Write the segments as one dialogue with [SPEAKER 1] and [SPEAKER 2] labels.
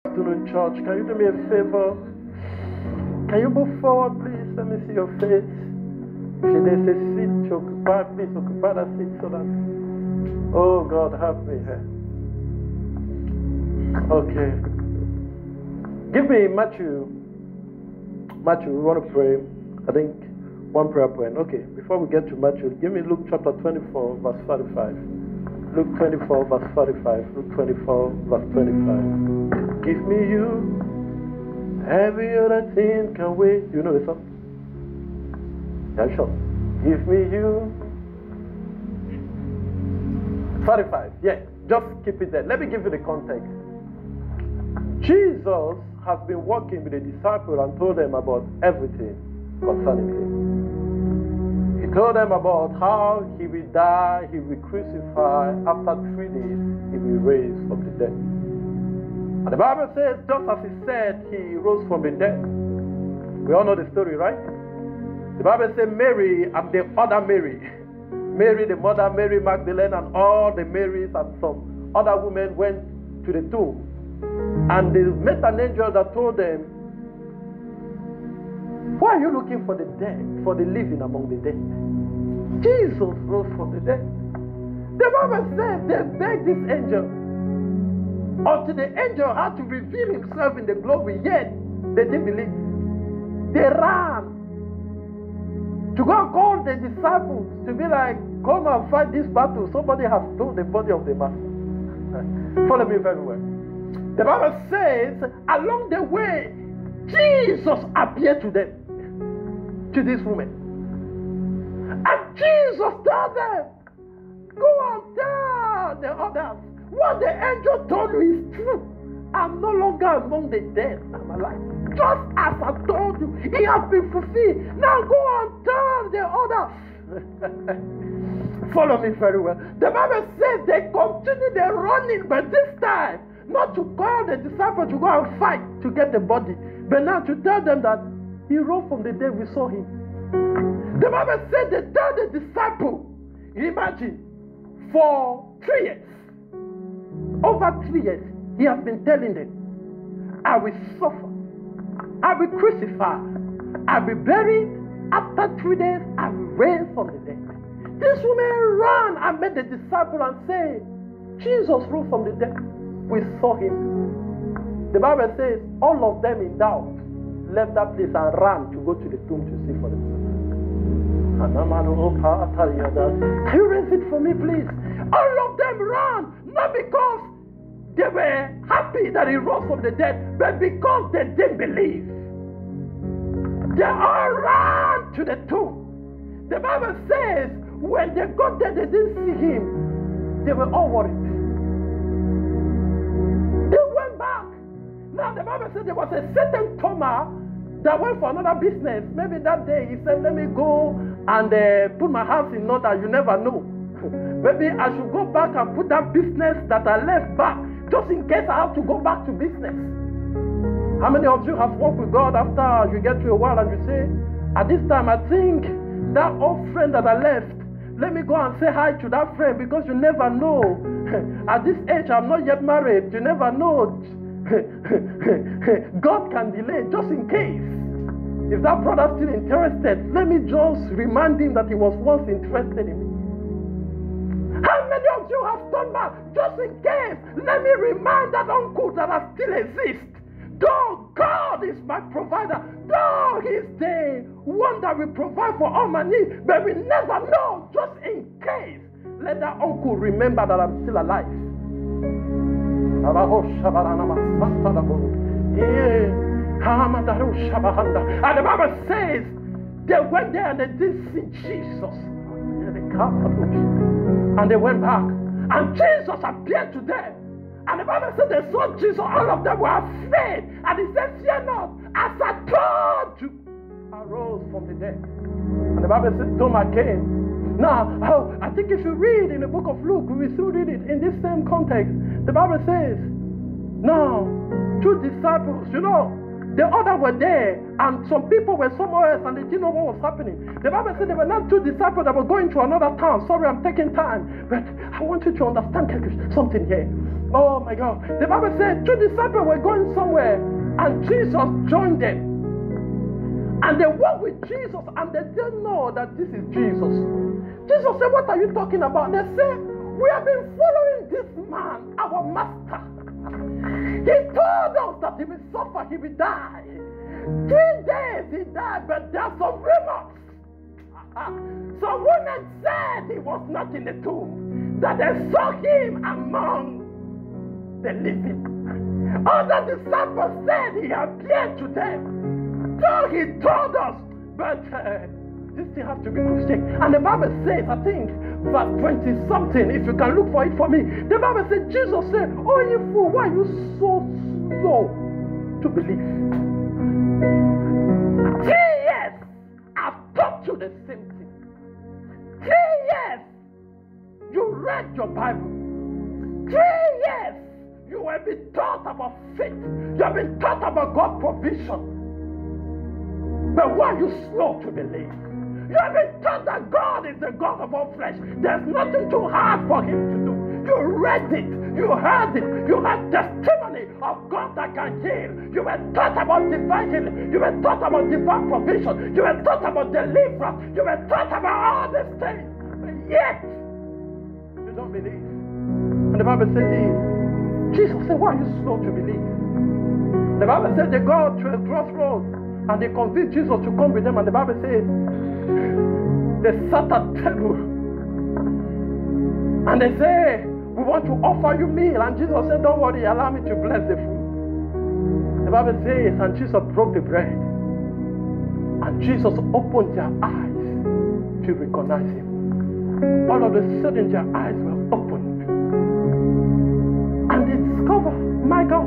[SPEAKER 1] Afternoon church, can you do me a favor? Can you move forward, please? Let me see your face. If there's a seat to occupy, please occupy that seat so that. Oh God, help me here. Okay. Give me Matthew. Matthew, we want to pray. I think one prayer point. Okay, before we get to Matthew, give me Luke chapter 24, verse 45. Luke 24, verse 45. Luke 24, verse 25. Give me you. Every other thing can wait. You know the song? Yeah, sure. Give me you. 45. Yeah, just keep it there. Let me give you the context. Jesus has been walking with the disciples and told them about everything concerning him. He told them about how he will die, he will crucify, after 3 days he will raise from the dead. And the Bible says, just as he said, he rose from the dead. We all know the story, right? The Bible says Mary and the other Mary, Mary the mother, Mary Magdalene, and all the Marys and some other women went to the tomb. And they met an angel that told them, why are you looking for the dead, for the living among the dead? Jesus rose from the dead. The Bible says they begged this angel until the angel had to reveal himself in the glory, yet they didn't believe. They ran to go and call the disciples to be like, come and fight this battle. Somebody has stolen the body of the master. Follow me very well. The Bible says, along the way, Jesus appeared to them, to this woman. And Jesus told them, go and tell the others, what the angel told you is true. I'm no longer among the dead, I'm alive. Just as I told you, it has been fulfilled. Now go and tell the others. Follow me very well. The Bible says they continued their running, but this time, not to call the disciples to go and fight to get the body, but now to tell them that he rose from the dead, we saw him. The Bible said they told the disciples, imagine, for 3 years, over 3 years, he has been telling them, I will suffer, I will crucify, I will bury, after 3 days, I will raise from the dead. This woman ran and met the disciple and said, Jesus rose from the dead. We saw him. The Bible says all of them in doubt left that place and ran to go to the tomb to see for themselves. Can you raise it for me, please? All of them ran, not because they were happy that he rose from the dead, but because they didn't believe. They all ran to the tomb. The Bible says when they got there, they didn't see him. They were all worried. They went back. Now the Bible said there was a certain Thomas that went for another business. Maybe that day he said, let me go and put my house in order. You never know. Maybe I should go back and put that business that I left back, just in case I have to go back to business. How many of you have worked with God after you get to a while and you say, at this time I think that old friend that I left, let me go and say hi to that friend, because you never know. At this age, I'm not yet married. You never know. God can delay just in case. If that brother's still interested, let me just remind him that he was once interested in me. How many of you have done that? Just in case, let me remind that uncle that I still exist. Though God is my provider, though He is the one that will provide for all my needs, but we never know, just in case. Let that uncle remember that I'm still alive. And the Bible says they went there and they didn't see Jesus. And they went back. And Jesus appeared to them. And the Bible said they saw Jesus, all of them were afraid. And he said, fear not, as I told you, I rose from the dead. And the Bible said Thomas came. Now, I think if you read in the book of Luke, we will still read it in this same context. The Bible says, now, 2 disciples, The others were there, and some people were somewhere else, and they didn't know what was happening. The Bible said there were not two disciples that were going to another town. Sorry, I'm taking time, but I want you to understand something here. Oh my God. The Bible said two disciples were going somewhere, and Jesus joined them. And they walked with Jesus, and they didn't know that this is Jesus. Jesus said, what are you talking about? They said, we have been following this man, our master. He told us that he will suffer, he will die. 3 days he died, but there are some rumors. Some women said he was not in the tomb, that they saw him among the living. Other disciples said he appeared to them. So he told us, but this thing has to be Christian. And the Bible says, I think, verse 20 something, if you can look for it for me. The Bible said, Jesus said, oh you fool, why are you so slow to believe? 3 years I've taught you the same thing. 3 years you read your Bible. 3 years you have been taught about faith. You have been taught about God's provision. But why are you slow to believe? You have been taught that God is the God of all flesh. There's nothing too hard for him to do. You read it. You heard it. You had testimony of God that can heal. You were taught about divine healing. You were taught about divine provision. You were taught about deliverance. You were taught about all these things. But yet, you don't believe. And the Bible said this. Jesus said, why are you slow to believe? The Bible said they go to a crossroads and they convinced Jesus to come with them. And the Bible says, they sat at table and they say, we want to offer you meal. And Jesus said, don't worry, allow me to bless the food. The Bible says, and Jesus broke the bread, and Jesus opened their eyes to recognize him. All of a sudden their eyes were opened, and they discovered, my God,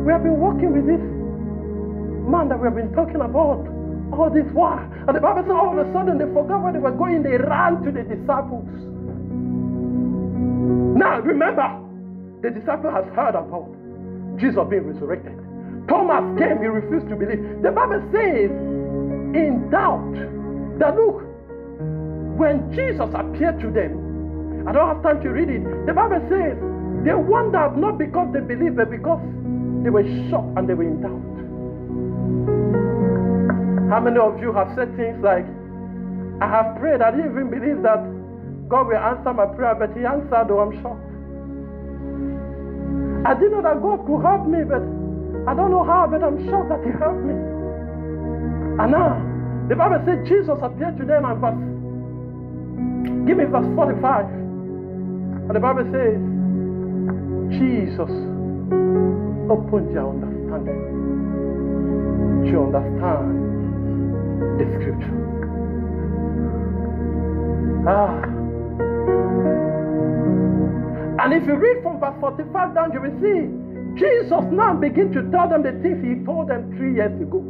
[SPEAKER 1] we have been walking with this man that we have been talking about all this while. And the Bible says all of a sudden they forgot where they were going. They ran to the disciples. Now remember, the disciple has heard about Jesus being resurrected. Thomas came, he refused to believe. The Bible says in doubt that look, when Jesus appeared to them, I don't have time to read it. The Bible says they wondered not because they believed, but because they were shocked and they were in doubt. How many of you have said things like, I have prayed, I didn't even believe that God will answer my prayer, but he answered, oh, I'm shocked. I didn't know that God could help me, but I don't know how, but I'm shocked that he helped me. And now, the Bible said Jesus appeared to them and give me verse 45. And the Bible says, Jesus opened their understanding to understand the scripture. And if you read from verse 45 down, you will see Jesus now begin to tell them the things he told them 3 years ago,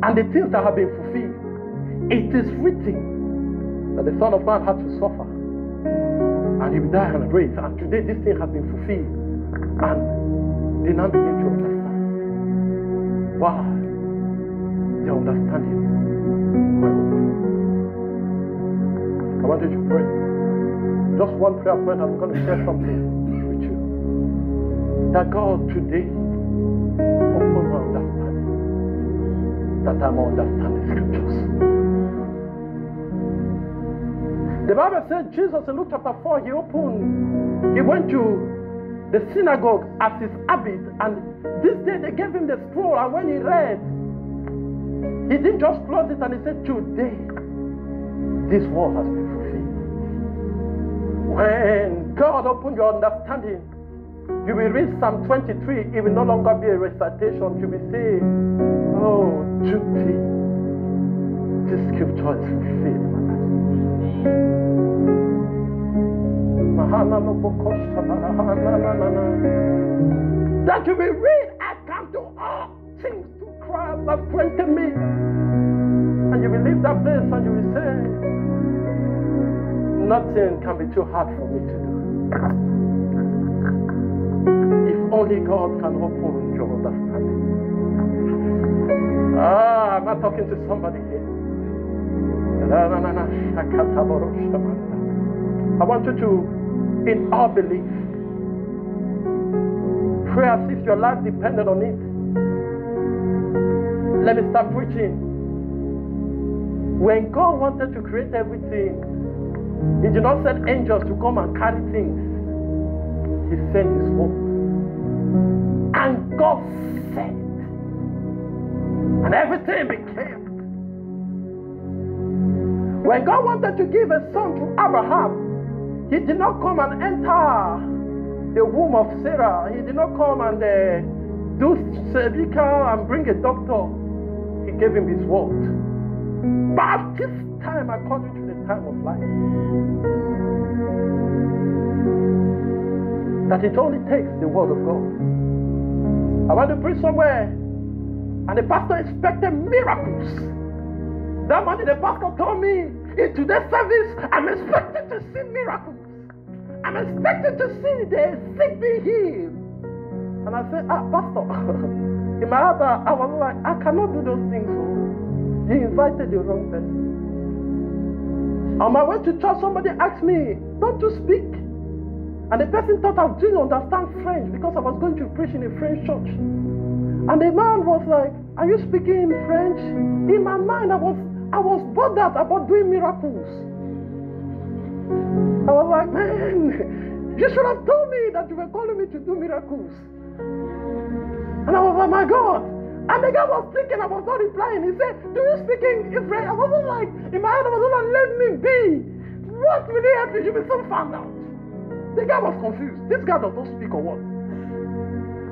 [SPEAKER 1] and the things that have been fulfilled. It is written that the Son of Man had to suffer, and he will die and raise, and today this thing has been fulfilled. And they now begin to understand. Wow, they understand him. I want you to pray. Just one prayer point. I'm going to share something with you. That God today open my understanding, that I may understand the scriptures. The Bible said Jesus in Luke chapter 4, he went to the synagogue as his habit, and this day they gave him the scroll, and when he read, he didn't just close it and he said, today this word has been fulfilled. When God opened your understanding, you will read Psalm 23. It will no longer be a recitation. You will say, oh, today this scripture is fulfilled. That you will read, I come to all things to Christ that strengthen me. And you will leave that place and you will say, nothing can be too hard for me to do. If only God can open your understanding. I talking to somebody here? I want you to, in all belief, pray as if your life depended on it. Let me start preaching. When God wanted to create everything, He did not send angels to come and carry things. He sent His word. And God said, and everything became. When God wanted to give a son to Abraham, He did not come and enter the womb of Sarah. He did not come and do surgical and bring a doctor. He gave him His word. But at this time, according to the time of life, that it only takes the word of God. I want to preach somewhere, and the pastor expected miracles. That morning, the pastor told me, in today's service, I'm expecting to see miracles. I'm expecting to see the sick be healed. And I said, pastor, in my heart, I was like, I cannot do those things. You invited the wrong person. On my way to church, somebody asked me, don't you speak? And the person thought I didn't understand French because I was going to preach in a French church. And the man was like, are you speaking in French? In my mind, I was bothered about doing miracles. I was like, man, you should have told me that you were calling me to do miracles. And I was like, my God. And the guy was thinking, I was not replying. He said, do you speak in French? I wasn't like, in my head, I was like, let me be. What will he have to do? You will soon find out. The guy was confused. This guy does not speak or what?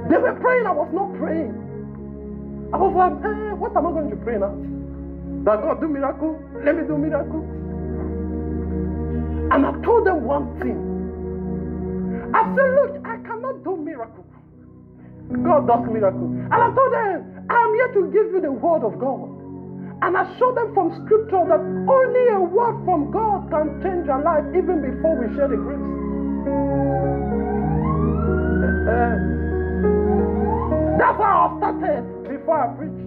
[SPEAKER 1] They were praying, I was not praying. I was like, what am I going to pray now? That God do miracle? Let me do miracle. And I told them one thing. I said, look, I cannot do miracle. God does miracle. And I told them, I'm here to give you the word of God. And I showed them from scripture that only a word from God can change your life even before we share the grace. That's how I started before I preached.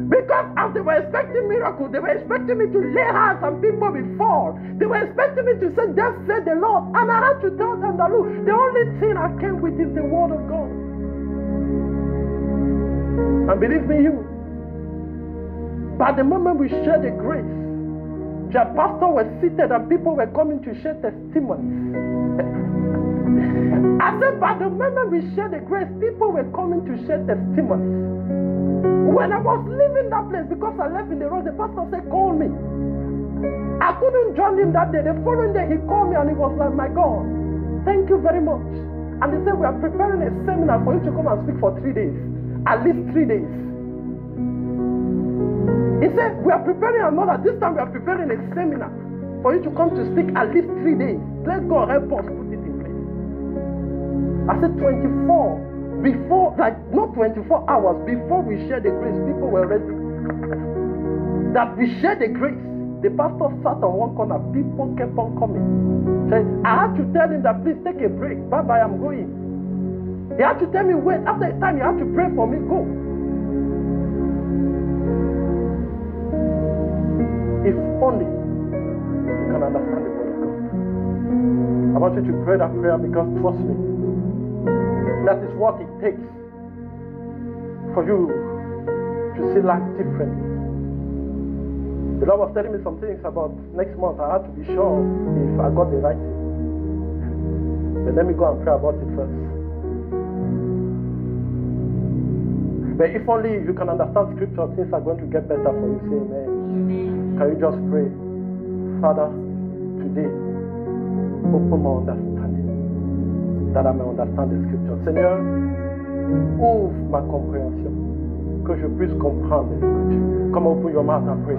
[SPEAKER 1] Because as they were expecting miracles, they were expecting me to lay hands on people before. They were expecting me to say, thus said the Lord. And I had to tell them that, look, the only thing I came with is the word of God. And believe me, by the moment we shared the grace, the pastor was seated and people were coming to share testimonies. I said, by the moment we shared the grace, people were coming to share testimonies. When I was leaving that place, because I left in the road, the pastor said, call me. I couldn't join him that day. The following day, he called me and he was like, my God, thank you very much. And he said, we are preparing a seminar for you to come and speak for 3 days. At least 3 days. He said, we are preparing another. This time we are preparing a seminar for you to come to speak at least 3 days. Let God help us put it in place. I said 24. Before, like not 24 hours before we shared the grace, people were ready. That we shared the grace. The pastor sat on one corner, people kept on coming. So I had to tell him that please take a break. Bye bye, I'm going. He had to tell me, wait, after a time you have to pray for me, go. If only you can understand the word of God. I want you to pray that prayer because trust me, that is what it takes for you to see life differently. The Lord was telling me some things about next month. I had to be sure if I got the right thing. But let me go and pray about it first. But if only you can understand scripture, things are going to get better for you. Say amen. Can you just pray? Father, today, open my understanding, that I may understand the scripture. Seigneur, ouvre ma compréhension, que je puisse comprendre les scriptures. Come open your mouth and pray.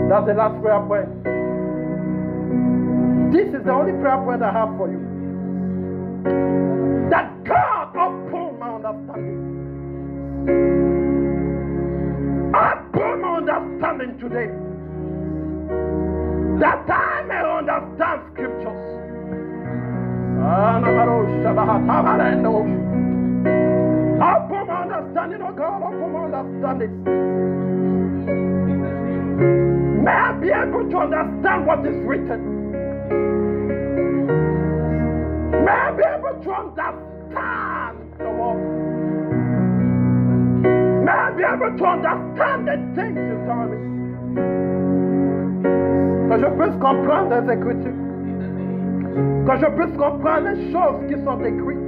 [SPEAKER 1] That's the last prayer point. This is the only prayer point I have for you. That God open my understanding. Open my understanding today. That I may understand scriptures. Open my understanding, oh God, open my understanding. May I be able to understand what is written. May I be able to understand the word. May I be able to understand the things you tell me. Que je puisse comprendre les Écritures. Que je puisse comprendre les choses qui sont écrites.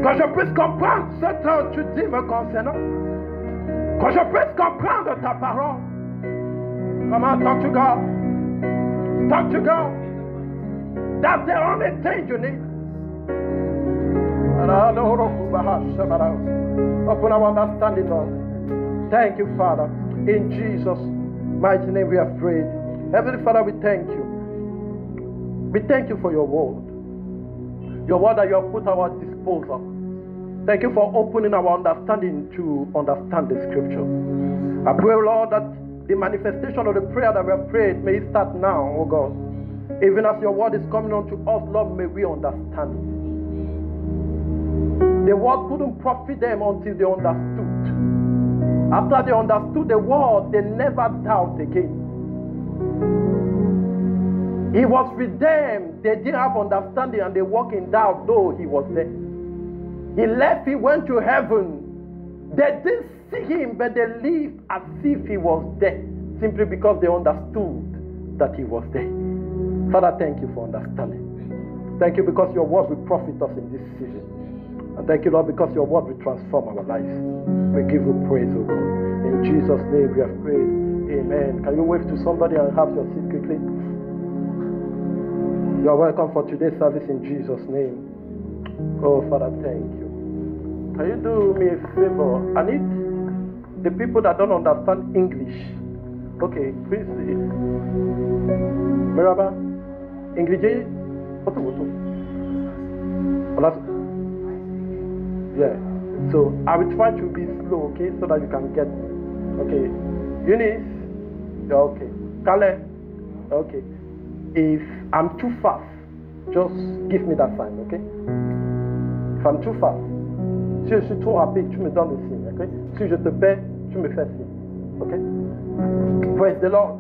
[SPEAKER 1] Que je puisse comprendre ce que tu dis me concernant. Que je puisse comprendre ta parole. Comment talk to God? Talk to God. That's the only thing you need. Open our understanding, Lord. Thank you, Father. In Jesus' mighty name we have prayed. Heavenly Father, we thank you. We thank you for your word. Your word that you have put at our disposal. Thank you for opening our understanding to understand the scripture. I pray, Lord, that the manifestation of the prayer that we have prayed may start now, oh God. Even as your word is coming unto us, Lord, may we understand it. The word couldn't profit them until they understood. After they understood the word, they never doubt again. He was with them. They didn't have understanding and they walked in doubt, though he was there. He left, he went to heaven. They didn't see him, but they lived as if he was there, simply because they understood that he was there. Father, thank you for understanding. Thank you because your word will profit us in this season. And thank you, Lord, because your word will transform our lives. We give you praise, O God. In Jesus' name we have prayed. Amen. Can you wave to somebody and have your seat quickly? You are welcome for today's service in Jesus' name. Oh, Father, thank you. Can you do me a favor? I need the people that don't understand English. Okay, please. Merhaba. İngilizce otur. Yeah. So I will try to be slow, okay, so that you can get me. Okay. Eunice. Okay. Kale. Okay. If I'm too fast, just give me that sign, okay? If I'm too fast, si je suis trop rapide, tu me donnes le signe, okay? Si je te perds, tu me fais signe, okay? Praise the Lord.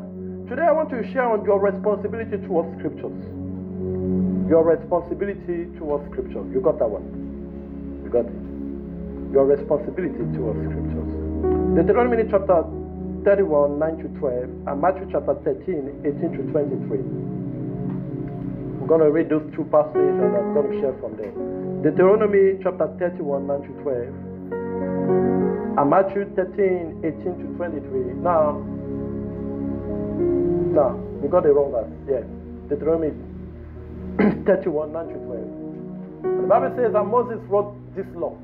[SPEAKER 1] Today I want to share on your responsibility towards scriptures. Your responsibility towards scripture. You got that one? You got it? Your responsibility towards scriptures. Deuteronomy chapter 31, 9 to 12, and Matthew chapter 13, 18 to 23. I'm going to read those two passages and I'm going to share from there. Deuteronomy chapter 31, 9 to 12, and Matthew 13, 18 to 23. Now, you got the wrong verse. Yeah. Deuteronomy 31, 9 to 12. The Bible says that Moses wrote this law.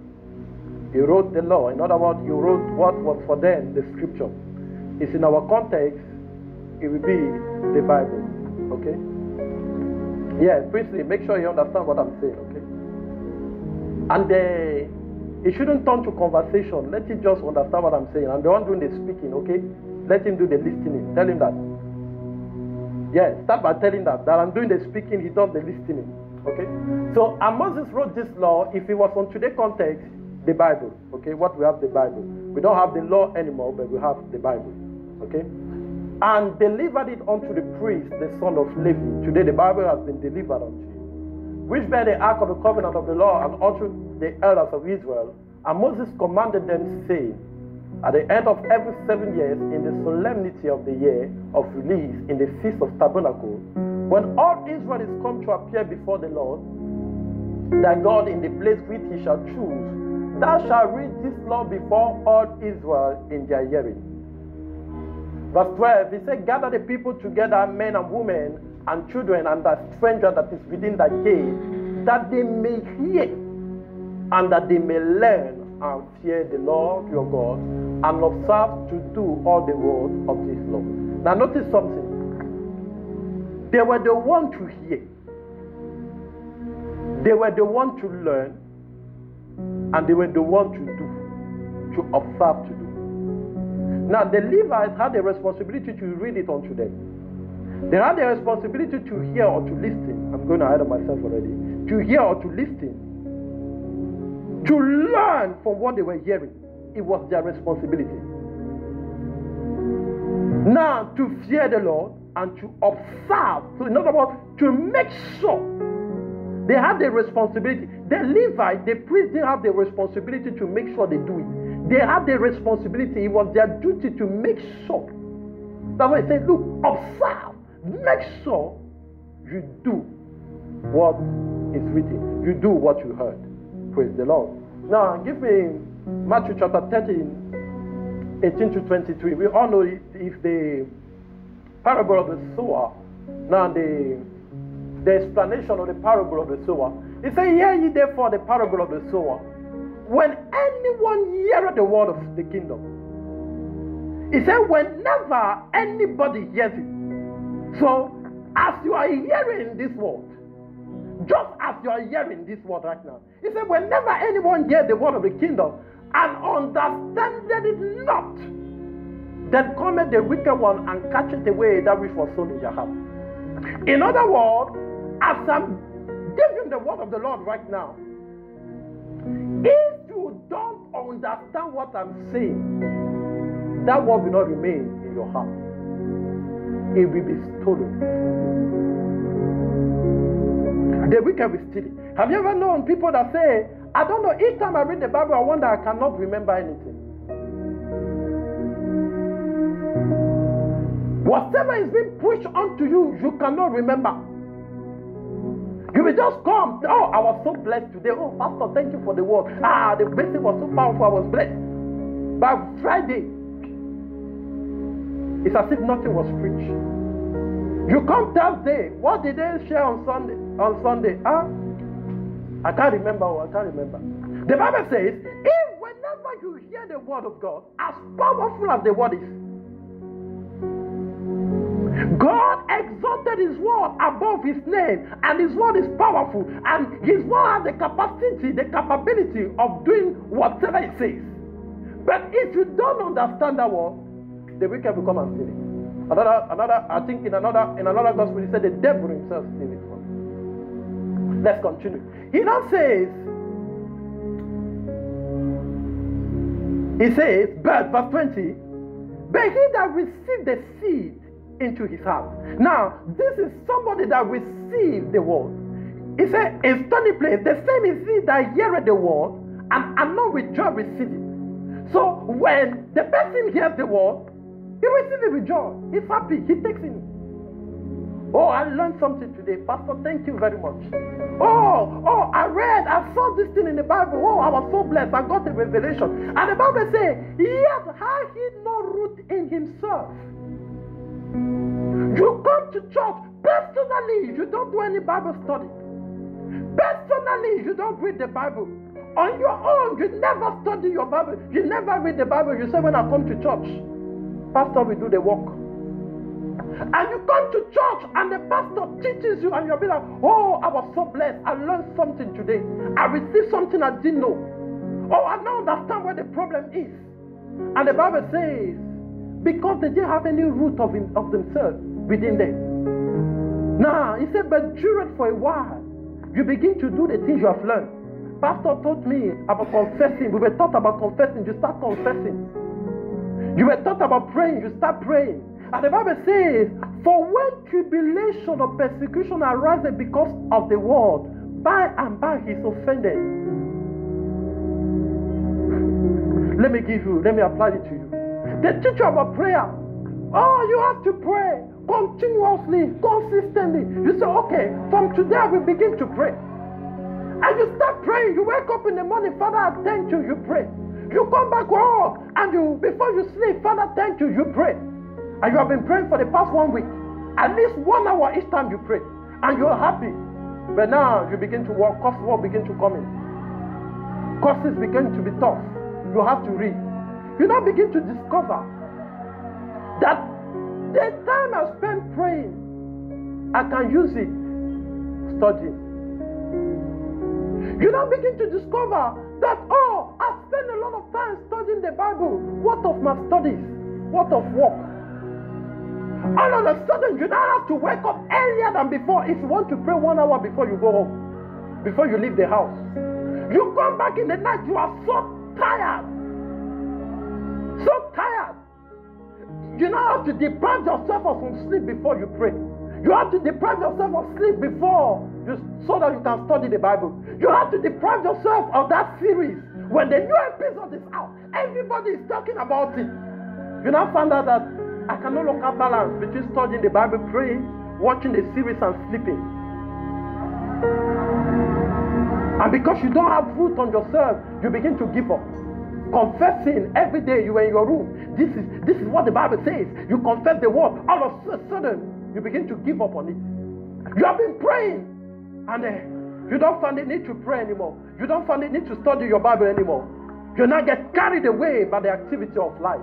[SPEAKER 1] He wrote the law. In other words, he wrote what was for them the scripture. It's in our context, it will be the Bible. Okay? Yeah, please make sure you understand what I'm saying, okay? And it shouldn't turn to conversation. Let it just understand what I'm saying. I'm the one doing the speaking, okay? Let him do the listening. Tell him that. Yeah, start by telling that I'm doing the speaking, he does the listening. Okay? So, and Moses wrote this law, if it was on today's context, the Bible. Okay? What we have the Bible. We don't have the law anymore, but we have the Bible. Okay? And delivered it unto the priest, the son of Levi. Today the Bible has been delivered unto you. Which bear the ark of the covenant of the law and unto the elders of Israel. And Moses commanded them, saying, at the end of every 7 years, in the solemnity of the year of release, in the feast of tabernacle, when all Israel is come to appear before the Lord, thy God, in the place which he shall choose, thou shalt read this law before all Israel in their hearing. Verse 12, he said, gather the people together, men and women, and children, and the stranger that is within thy gate, that they may hear, and that they may learn and fear the Lord your God, and observe to do all the words of this law. Now notice something. They were the one to hear. They were the one to learn, and they were the one to do, to observe to do. Now the Levites had the responsibility to read it unto them. They had the responsibility to hear or to listen. I'm going ahead of myself already. To hear or to listen. To learn from what they were hearing. It was their responsibility. Now, to fear the Lord and to observe. So, in other words, to make sure they have the responsibility. The Levite, the priest, didn't have the responsibility to make sure they do it. They have the responsibility. It was their duty to make sure. That's why he said, look, observe. Make sure you do what is written. You do what you heard. Praise the Lord. Now, give me Matthew chapter 13, 18 to 23. We all know if the parable of the sower. Now, the explanation of the parable of the sower. He said, hear ye therefore the parable of the sower. When anyone heareth the word of the kingdom. He said, whenever anybody hears it. So, as you are hearing this word, just as you are hearing this word right now, he said, whenever anyone hears the word of the kingdom and understandeth it not, then cometh the wicked one and catcheth away that which was sown in their heart. In other words, as I'm giving the word of the Lord right now, if you don't understand what I'm saying, that word will not remain in your heart. It will be stolen. The wicked will steal it. Have you ever known people that say, I don't know, each time I read the Bible, I wonder I cannot remember anything. Whatever is being preached unto you, you cannot remember. You will just come. Oh, I was so blessed today. Oh, Pastor, thank you for the word. The message was so powerful. I was blessed. By Friday, it's as if nothing was preached. You come Thursday. What did they share on Sunday? I can't remember. The Bible says, if whenever you hear the word of God, as powerful as the word is, God exalted his word above his name, and his word is powerful, and his word has the capacity, the capability of doing whatever it says. But if you don't understand that word, the wicked will come and steal it. Another, I think in another gospel, he said the devil himself steal it from you. Let's continue. He now says, but verse 20, but he that received the seed into his heart. Now, this is somebody that received the word. He said, in stony place, the same is he that heareth the word and not with joy receive it. So when the person hears the word, he receives it with joy. He's happy. He takes it. Oh, I learned something today. Pastor, thank you very much. Oh, I saw this thing in the Bible. Oh, I was so blessed. I got the revelation. And the Bible says, yet had he no root in himself. You come to church, personally, you don't do any Bible study. Personally, you don't read the Bible. On your own, you never study your Bible. You never read the Bible. You say, when I come to church, pastor will do the work. And you come to church and the pastor teaches you and you'll be like, oh, I was so blessed. I learned something today. I received something I didn't know. Oh, I now understand where the problem is. And the Bible says, because they didn't have any root of themselves within them. Now, he said, but during for a while, you begin to do the things you have learned. Pastor taught me about confessing. We were taught about confessing. You start confessing. You were taught about praying. You start praying. And the Bible says, for when tribulation or persecution arises because of the word, by and by he is offended. Let me apply it to you. They teach you about prayer. Oh, you have to pray continuously, consistently. You say, okay, from today I will begin to pray. And you start praying. You wake up in the morning, Father, I thank you, you pray. You come back home, and before you sleep, Father, thank you, you pray. And you have been praying for the past 1 week. At least 1 hour each time you pray. And you're happy. But now you begin to work, course work begin to come in. Courses begin to be tough. You have to read. You now begin to discover that the time I spend praying, I can use it studying. You now begin to discover that, oh, I spend a lot of time studying the Bible. What of my studies? What of work? All of a sudden, you now have to wake up earlier than before if you want to pray 1 hour before you go home, before you leave the house. You come back in the night, you are so tired. So tired. You now have to deprive yourself of some sleep before you pray. You have to deprive yourself of sleep so that you can study the Bible. You have to deprive yourself of that series. When the new episode is out, everybody is talking about it. You now find out that I can no longer balance between studying the Bible, praying, watching the series, and sleeping. And because you don't have fruit on yourself, you begin to give up. Confessing every day you are in your room. This is what the Bible says. You confess the word. All of a sudden, you begin to give up on it. You have been praying, and you don't find the need to pray anymore. You don't find the need to study your Bible anymore. You now get carried away by the activity of life.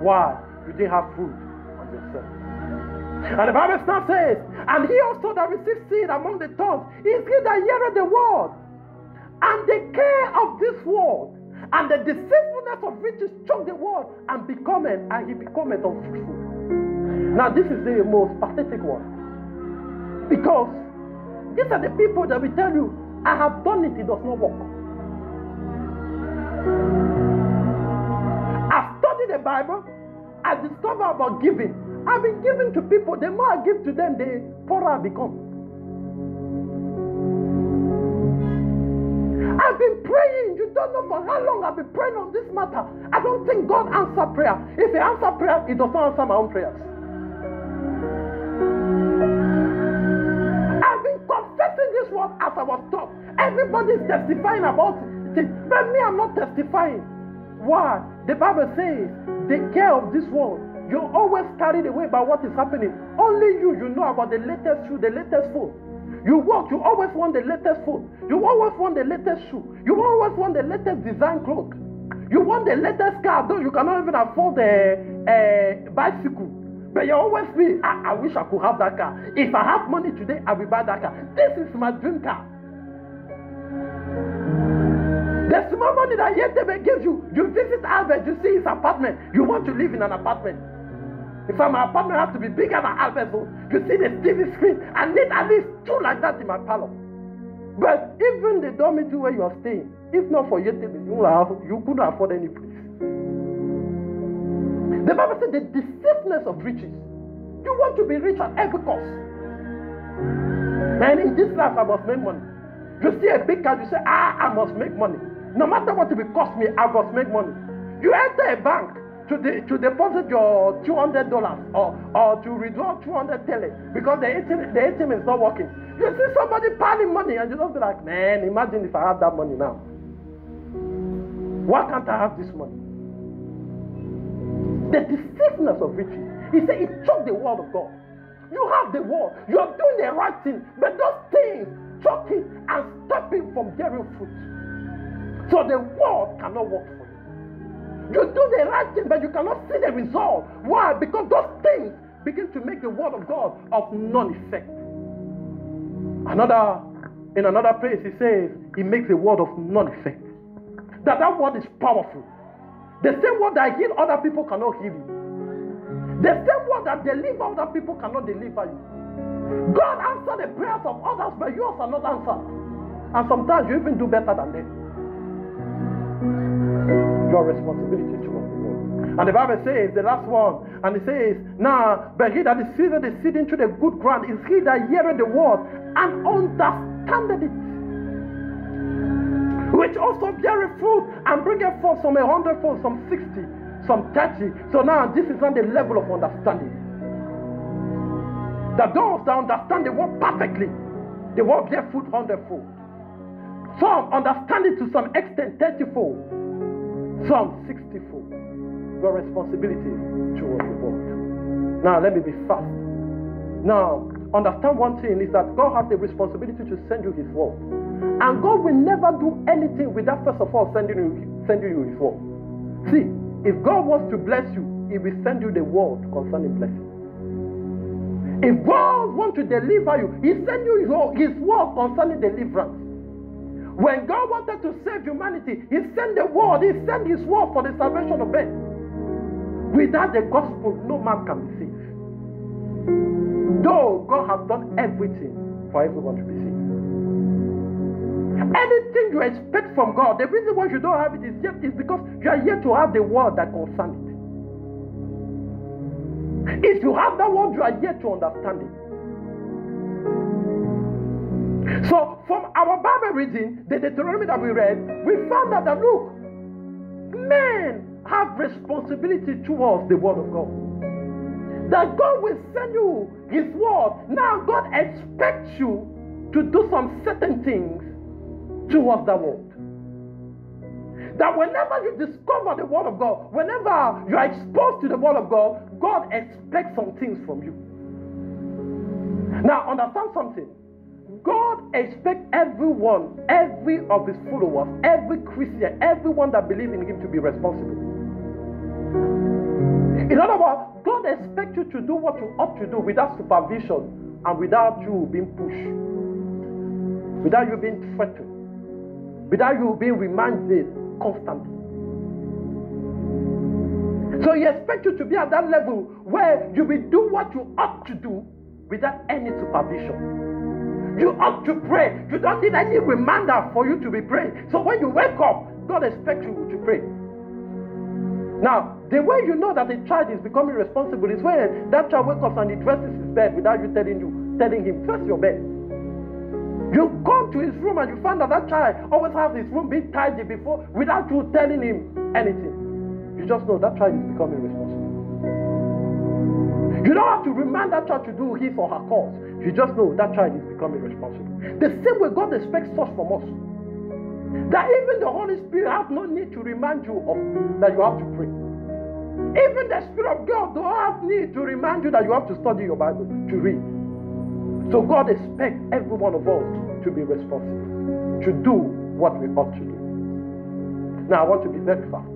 [SPEAKER 1] Why? You didn't have fruit on yourself. And the Bible now says, and he also that receives seed among the thorns is he that heareth the word, and the care of this world and the deceitfulness of riches choke the word, and he becometh unfruitful. Now this is the most pathetic one, because these are the people that will tell you, I have done it, it does not work. I've studied the Bible, I discovered about giving. I've been giving to people. The more I give to them, the poorer I become. I've been praying. You don't know for how long I've been praying on this matter. I don't think God answers prayer. If He answers prayer, He does not answer my own prayers. I've been confessing this word as I was taught. Everybody is testifying about it. But me, I'm not testifying. Why? The Bible says, the care of this world. You're always carried away by what is happening. Only you know about the latest shoe, the latest phone. You walk, you always want the latest phone. You always want the latest shoe. You always want the latest design clothes. You want the latest car, though you cannot even afford a bicycle. But you always feel, I wish I could have that car. If I have money today, I will buy that car. This is my dream car. The small money that Yetebe gives you, you visit Albert, you see his apartment. You want to live in an apartment. In fact, my apartment has to be bigger than Albert's own. You see the TV screen. I need at least 2 like that in my parlor. But even the dormitory where you are staying, if not for Yetebe, you couldn't afford any place. The Bible said the deceitfulness of riches. You want to be rich at every cost. And in this life, I must make money. You see a big car, you say, I must make money. No matter what it will cost me, I must make money. You enter a bank to deposit your $200 or to withdraw 200 tele because the ATM is not working. You see somebody piling money and you just be like, man, imagine if I have that money now. Why can't I have this money? The deceitfulness of riches. He said it choked the word of God. You have the word. You are doing the right thing. But those things choke it and stop it from bearing fruit. So the word cannot work for you. You do the right thing, but you cannot see the result. Why? Because those things begin to make the word of God of none effect. In another place, he says, he makes the word of none effect. That word is powerful. The same word that heal other people cannot heal you. The same word that deliver other people cannot deliver you. God answers the prayers of others, but yours are not answered. And sometimes you even do better than them. Your responsibility towards the Lord. And the Bible says, the last one, and it says, now, but he that is seated the seed into the good ground is he that heareth the word and understandeth it, which also beareth fruit and bringeth forth some 100-fold, some 60, some 30. So now this is not the level of understanding. That those that understand the word perfectly, the word bear fruit 100-fold. Some understand it to some extent 30-fold, some 60-fold. Your responsibility towards the word. Now let me be fast. Now understand one thing is that God has the responsibility to send you His word, and God will never do anything without first of all sending you His word. See, if God wants to bless you, He will send you the word concerning blessing. If God wants to deliver you, He sends you His word concerning deliverance. When God wanted to save humanity, He sent the word. He sent His word for the salvation of men. Without the gospel, no man can be saved. Though God has done everything for everyone to be saved. Anything you expect from God, the reason why you don't have it is because you are yet to have the word that concerns it. If you have that word, you are yet to understand it. So from our Bible reading, the Deuteronomy that we read, we found out that look, men have responsibility towards the word of God. That God will send you his word. Now God expects you to do some certain things towards that word. That whenever you discover the word of God, whenever you are exposed to the word of God, God expects some things from you. Now understand something. God expects everyone, every of his followers, every Christian, everyone that believes in him to be responsible. In other words, God expects you to do what you ought to do without supervision and without you being pushed, without you being threatened, without you being reminded constantly. So he expects you to be at that level where you will do what you ought to do without any supervision. You ought to pray. You don't need any reminder for you to be praying. So when you wake up, God expects you to pray. Now, the way you know that a child is becoming responsible is when that child wakes up and he dresses his bed without you telling him, dress your bed. You come to his room and you find that that child always has his room being tidy before without you telling him anything. You just know that child is becoming responsible. You don't have to remind that child to do his or her course. You just know that child is becoming responsible. The same way God expects us from us. That even the Holy Spirit has no need to remind you of that you have to pray. Even the Spirit of God don't have need to remind you that you have to study your Bible, to read. So God expects every one of us to be responsible, to do what we ought to do. Now I want to be very fast.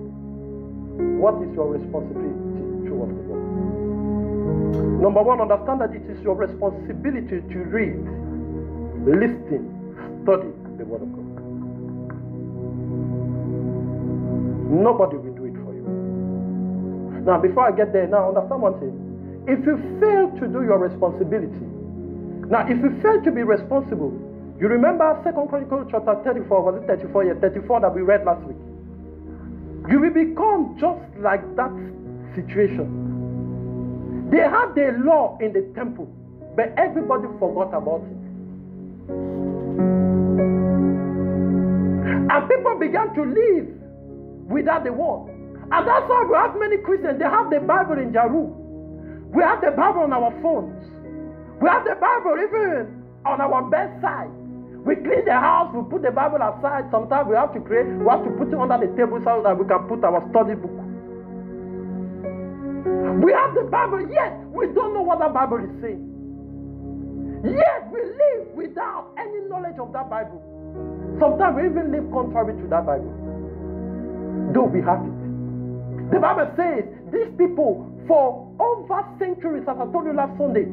[SPEAKER 1] What is your responsibility towards the world? Number one, understand that it is your responsibility to read, listen, study the Word of God. Nobody will do it for you. Now, before I get there, now understand one thing. If you fail to do your responsibility, now if you fail to be responsible, you remember 2 Chronicles chapter 34, was it 34? Yeah, 34 that we read last week. You will become just like that situation. They had the law in the temple, but everybody forgot about it. And people began to live without the word. And that's why we have many Christians, they have the Bible in their room. We have the Bible on our phones. We have the Bible even on our bedside. We clean the house, we put the Bible aside. Sometimes we have to put it under the table so that we can put our study book. We have the Bible, yet we don't know what that Bible is saying. Yet we live without any knowledge of that Bible. Sometimes we even live contrary to that Bible. Though we have it. The Bible says these people for over centuries, as I told you last Sunday,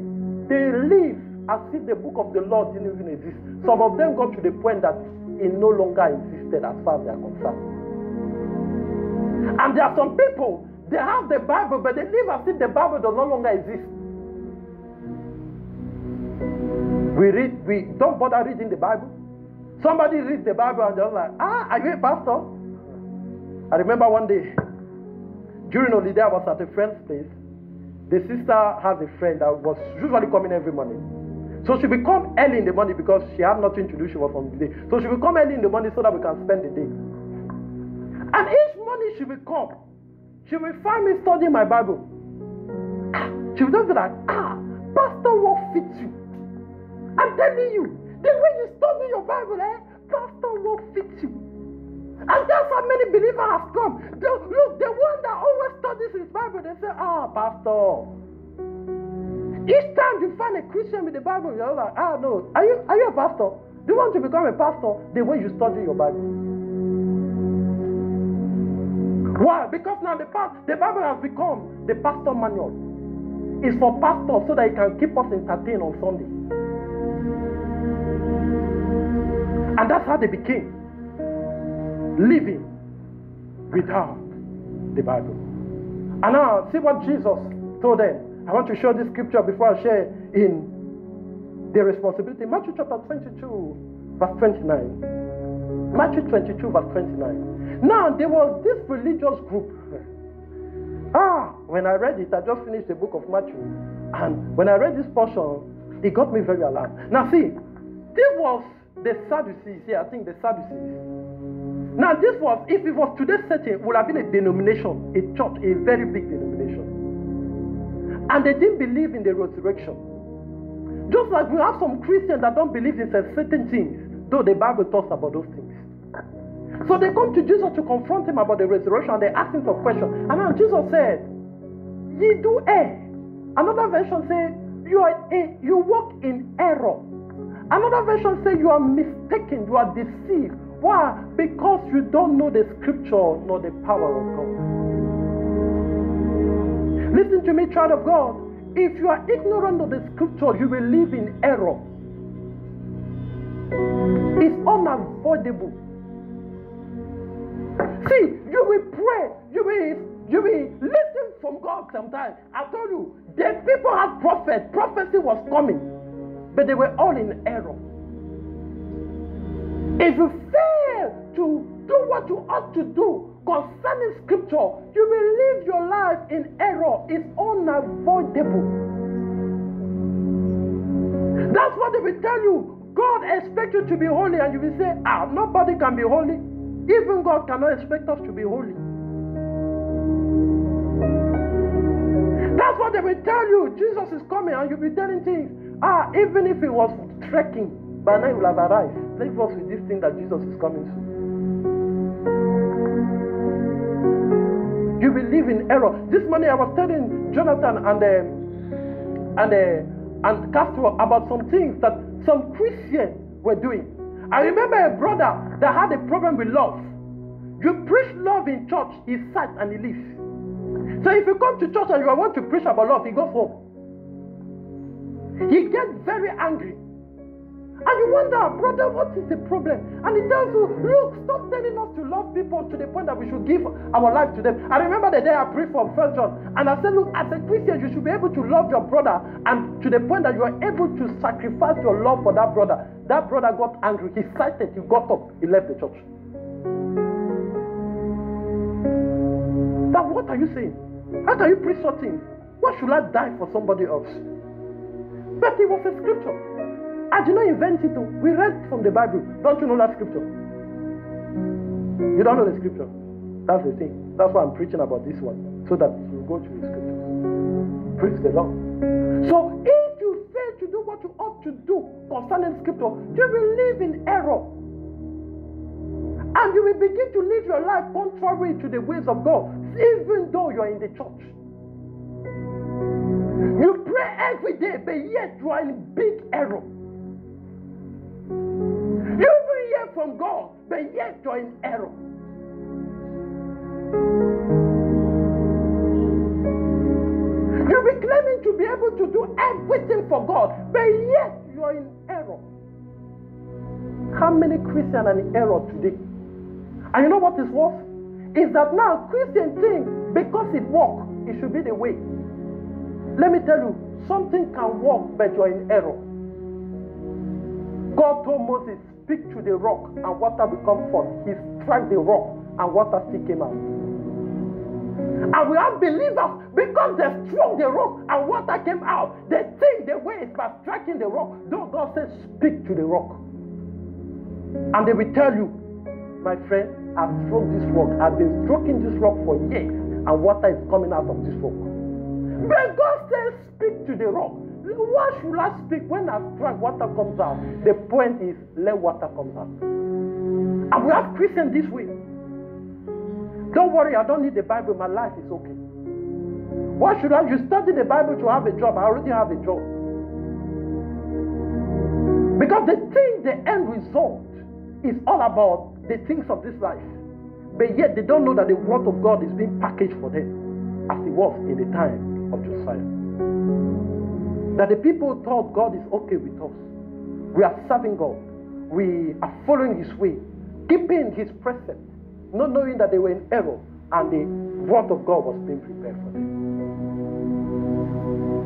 [SPEAKER 1] they live as if the book of the Lord didn't even exist. Some of them got to the point that it no longer existed as far as they are concerned. And there are some people, they have the Bible, but they live as if the Bible does no longer exist. We don't bother reading the Bible. Somebody reads the Bible and they're like, are you a pastor? I remember one day, during holiday, I was at a friend's place. The sister has a friend that was usually coming every morning. So she will come early in the morning because she had nothing to do, she was on the day. So she will come early in the morning so that we can spend the day. And each morning she will come. She will find me studying my Bible. She will just be like, Pastor, what fits you? I'm telling you, the way you study your Bible, Pastor, what fits you? And that's how many believers have come. Look, the one that always studies his Bible, they say, Pastor. Each time you find a Christian with the Bible, you're like, no. Are you a pastor? Do you want to become a pastor? The way you study your Bible. Why? Because now the Bible has become the pastor manual. It's for pastors so that it can keep us entertained on Sunday. And that's how they became living without the Bible. And now, see what Jesus told them. I want to show this scripture before I share in the responsibility. Matthew chapter 22, verse 29. Matthew 22, verse 29. Now, there was this religious group When I read it, I just finished the book of Matthew. And when I read this portion, it got me very alarmed. Now see, this was the Sadducees here, I think the Sadducees. Now this was, if it was today's setting, it would have been a denomination, a church, a very big denomination. And they didn't believe in the resurrection. Just like we have some Christians that don't believe in certain things, though the Bible talks about those things. So they come to Jesus to confront him about the resurrection, and they ask him for questions. And now Jesus said, "Ye do err." Another version says, you walk in error. Another version says, you are mistaken, you are deceived. Why? Because you don't know the scripture nor the power of God. Listen to me, child of God. If you are ignorant of the scripture, you will live in error. It's unavoidable. See, you will pray, you will listen from God sometimes. I told you, the people had prophecy was coming, but they were all in error. If you fail to do what you ought to do concerning scripture, you will live your life in error. It's unavoidable. That's what they will tell you. God expects you to be holy, and you will say, nobody can be holy. Even God cannot expect us to be holy. That's what they will tell you. Jesus is coming, and you'll be telling things. Even if it was trekking, by now it will have arrived. Leave us with this thing that Jesus is coming soon. You will live in error. This morning I was telling Jonathan and Castro about some things that some Christians were doing. I remember a brother that had a problem with love. You preach love in church, he sat and he leaves. So if you come to church and you want to preach about love, he goes home. He gets very angry. And you wonder, brother, what is the problem? And he tells you, look, stop telling us to love people to the point that we should give our life to them. I remember the day I preached from 1 John, and I said, look, as a Christian, you should be able to love your brother, and to the point that you are able to sacrifice your love for that brother. That brother got angry. He cited, he got up, he left the church. Now, what are you saying? How can you preach something? Why should I die for somebody else? But it was a scripture. I did not invent it. We read from the Bible. Don't you know that scripture? You don't know the scripture. That's the thing. That's why I'm preaching about this one. So that you go to the scripture. Praise the Lord. So if you fail to do what you ought to do concerning scripture, you will live in error. And you will begin to live your life contrary to the ways of God, even though you are in the church. You pray every day, but yet you are in big error. You will hear from God, but yet you are in error. You'll be claiming to be able to do everything for God, but yet you are in error. How many Christians are in error today? And you know what is worse? Is that now Christians think because it works, it should be the way. Let me tell you, something can work, but you are in error. God told Moses, speak to the rock and water will come forth. He struck the rock and water still came out. And we have believers, because they struck the rock and water came out, they think the way is by striking the rock. Though God says, speak to the rock. And they will tell you, my friend, I've struck this rock. I've been stroking this rock for years, and water is coming out of this rock. But God says, speak to the rock. Why should I speak? When I strike, water comes out. The point is, let water come out. And we have Christians this way. Don't worry, I don't need the Bible. My life is okay. Why should I? You study the Bible to have a job. I already have a job. Because they think the end result is all about the things of this life. But yet they don't know that the word of God is being packaged for them, as it was in the time of Josiah. That the people thought God is okay with us. We are serving God. We are following His way, keeping His precepts, not knowing that they were in error and the word of God was being prepared for them.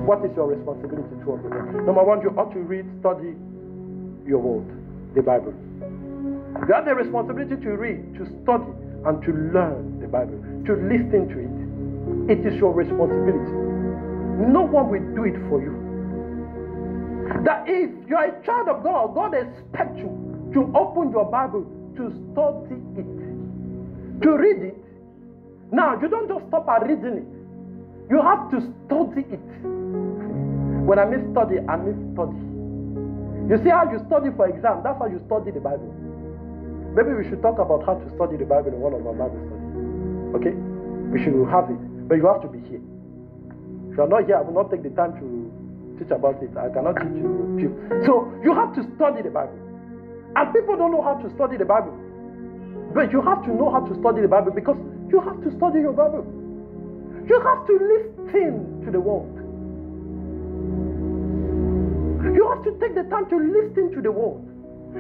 [SPEAKER 1] What is your responsibility towards them? Number one, you ought to read, study your word, the Bible. You have the responsibility to read, to study, and to learn the Bible, to listen to it. It is your responsibility. No one will do it for you. That if you are a child of God, God expects you to open your Bible, to study it, to read it. Now, you don't just stop at reading it. You have to study it. When I mean study, I mean study. You see how you study for exam, that's how you study the Bible. Maybe we should talk about how to study the Bible in one of our Bible studies. Okay? We should have it. But you have to be here. If you are not here, I will not take the time to teach about it. I cannot teach you. So you have to study the Bible. And people don't know how to study the Bible. But you have to know how to study the Bible because you have to study your Bible. You have to listen to the word. You have to take the time to listen to the word.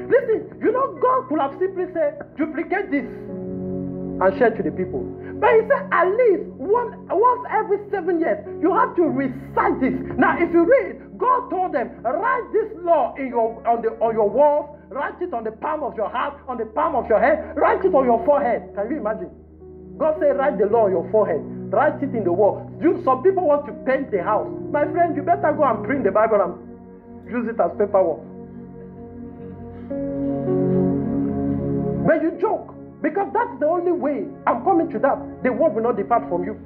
[SPEAKER 1] Listen, you know, God could have simply said, duplicate this and share to the people. But he said, at least once every 7 years, you have to recite this. Now, if you read, God told them, write this law on your walls, write it on the palm of your hand, on the palm of your head, write it on your forehead. Can you imagine? God said, write the law on your forehead, write it in the wall. Some people want to paint the house. My friend, you better go and print the Bible and use it as paperwork. But you joke. Because that's the only way. I'm coming to that. The word will not depart from you.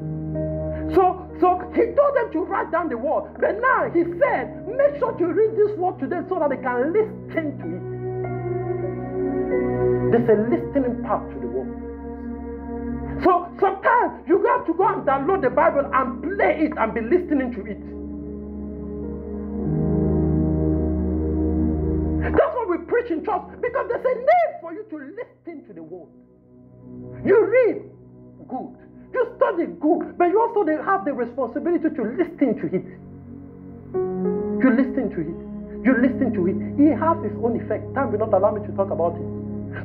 [SPEAKER 1] So he told them to write down the word. But now he said, make sure to read this word today so that they can listen to it. There's a listening part to the word. So sometimes you have to go and download the Bible and play it and be listening to it. That's what we preach in church because there's a need for you to listen to the word. You read good, you study good, but you also have the responsibility to listen to it. You listen to it. You listen to it. It has its own effect. Time will not allow me to talk about it.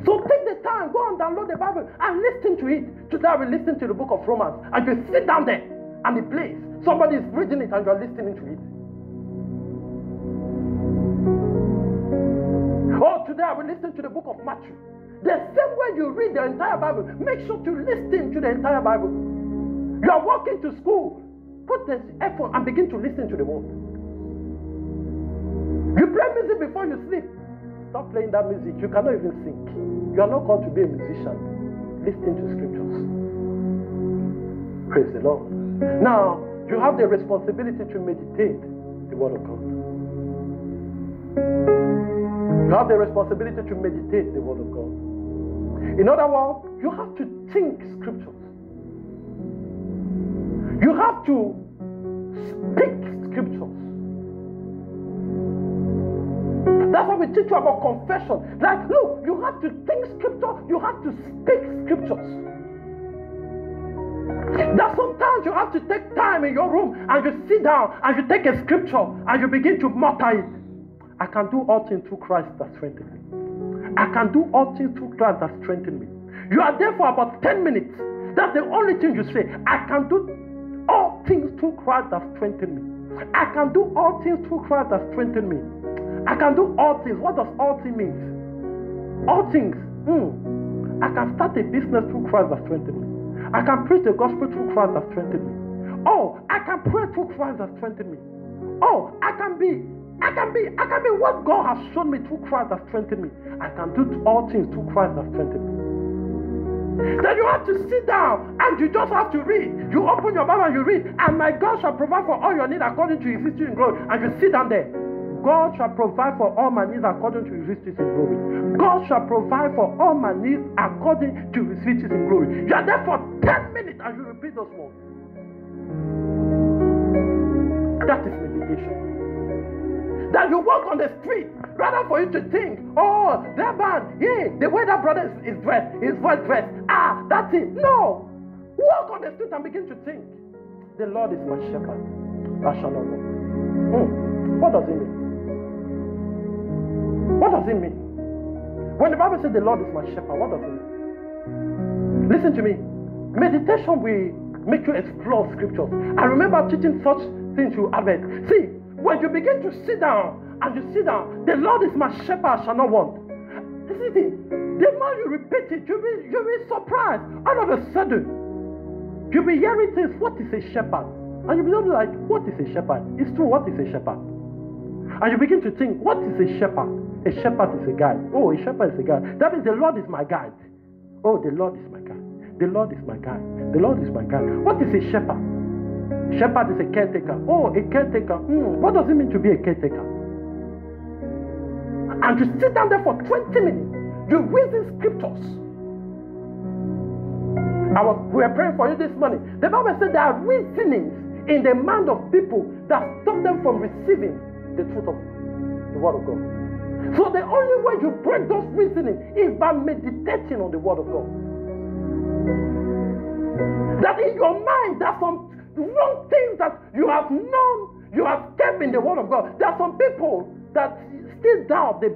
[SPEAKER 1] So take the time, go and download the Bible and listen to it. Today we listen to the book of Romans and you sit down there and it plays. Somebody is reading it and you are listening to it. Oh, today I will listen to the book of Matthew. The same way you read the entire Bible, make sure to listen to the entire Bible. You are walking to school, put the effort and begin to listen to the word. You play music before you sleep. Stop playing that music. You cannot even sing. You are not called to be a musician. Listen to scriptures. Praise the Lord. Now, you have the responsibility to meditate the word of God. You have the responsibility to meditate the word of God. In other words, you have to think scriptures. You have to speak scriptures. That's why we teach you about confession. Like, look, you have to think scripture, you have to speak scriptures. That sometimes you have to take time in your room and you sit down and you take a scripture and you begin to mutter it. I can do all things through Christ that strengthens me. I can do all things through Christ that strengthens me. You are there for about 10 minutes. That's the only thing you say. I can do all things through Christ that strengthens me. I can do all things through Christ that strengthens me. I can do all things. What does all things mean? All things. I can start a business through Christ that strengthens me. I can preach the gospel through Christ that strengthens me. Oh, I can pray through Christ that strengthens me. Oh, I can be what God has shown me through Christ that strengthens me. I can do all things through Christ that strengthens me. Then you have to sit down and you just have to read. You open your Bible and you read, and my God shall provide for all your needs according to his riches in glory. And you sit down there. God shall provide for all my needs according to his riches in glory. God shall provide for all my needs according to his riches in glory. You are there for 10 minutes and you repeat those words. That is meditation. That you walk on the street, rather for you to think, oh, that man, yeah, the way that brother is dressed, his voice dressed, that's it. No. Walk on the street and begin to think. The Lord is my shepherd. I shall not want. What does it mean? What does it mean? When the Bible says the Lord is my shepherd, what does it mean? Listen to me. Meditation will make you explore scriptures. I remember teaching such things to Albert. See, when you begin to sit down, and you sit down, the Lord is my shepherd, I shall not want. Listen, the more you repeat it, you'll be surprised. All of a sudden, You'll be hearing things. What is a shepherd? And you'll be like, what is a shepherd? It's true, what is a shepherd? And you begin to think, what is a shepherd? A shepherd is a guide. Oh, a shepherd is a guide. That means the Lord is my guide. Oh, the Lord is my guide. The Lord is my guide. The Lord is my guide. What is a shepherd? Shepherd is a caretaker. Oh, a caretaker. What does it mean to be a caretaker? And you sit down there for 20 minutes. You reason scriptures. We were praying for you this morning. The Bible said there are reasonings in the mind of people that stop them from receiving the truth of the Word of God. So the only way you break those reasonings is by meditating on the Word of God. That in your mind, there are some wrong things that you have known, you have kept in the Word of God. There are some people that still doubt the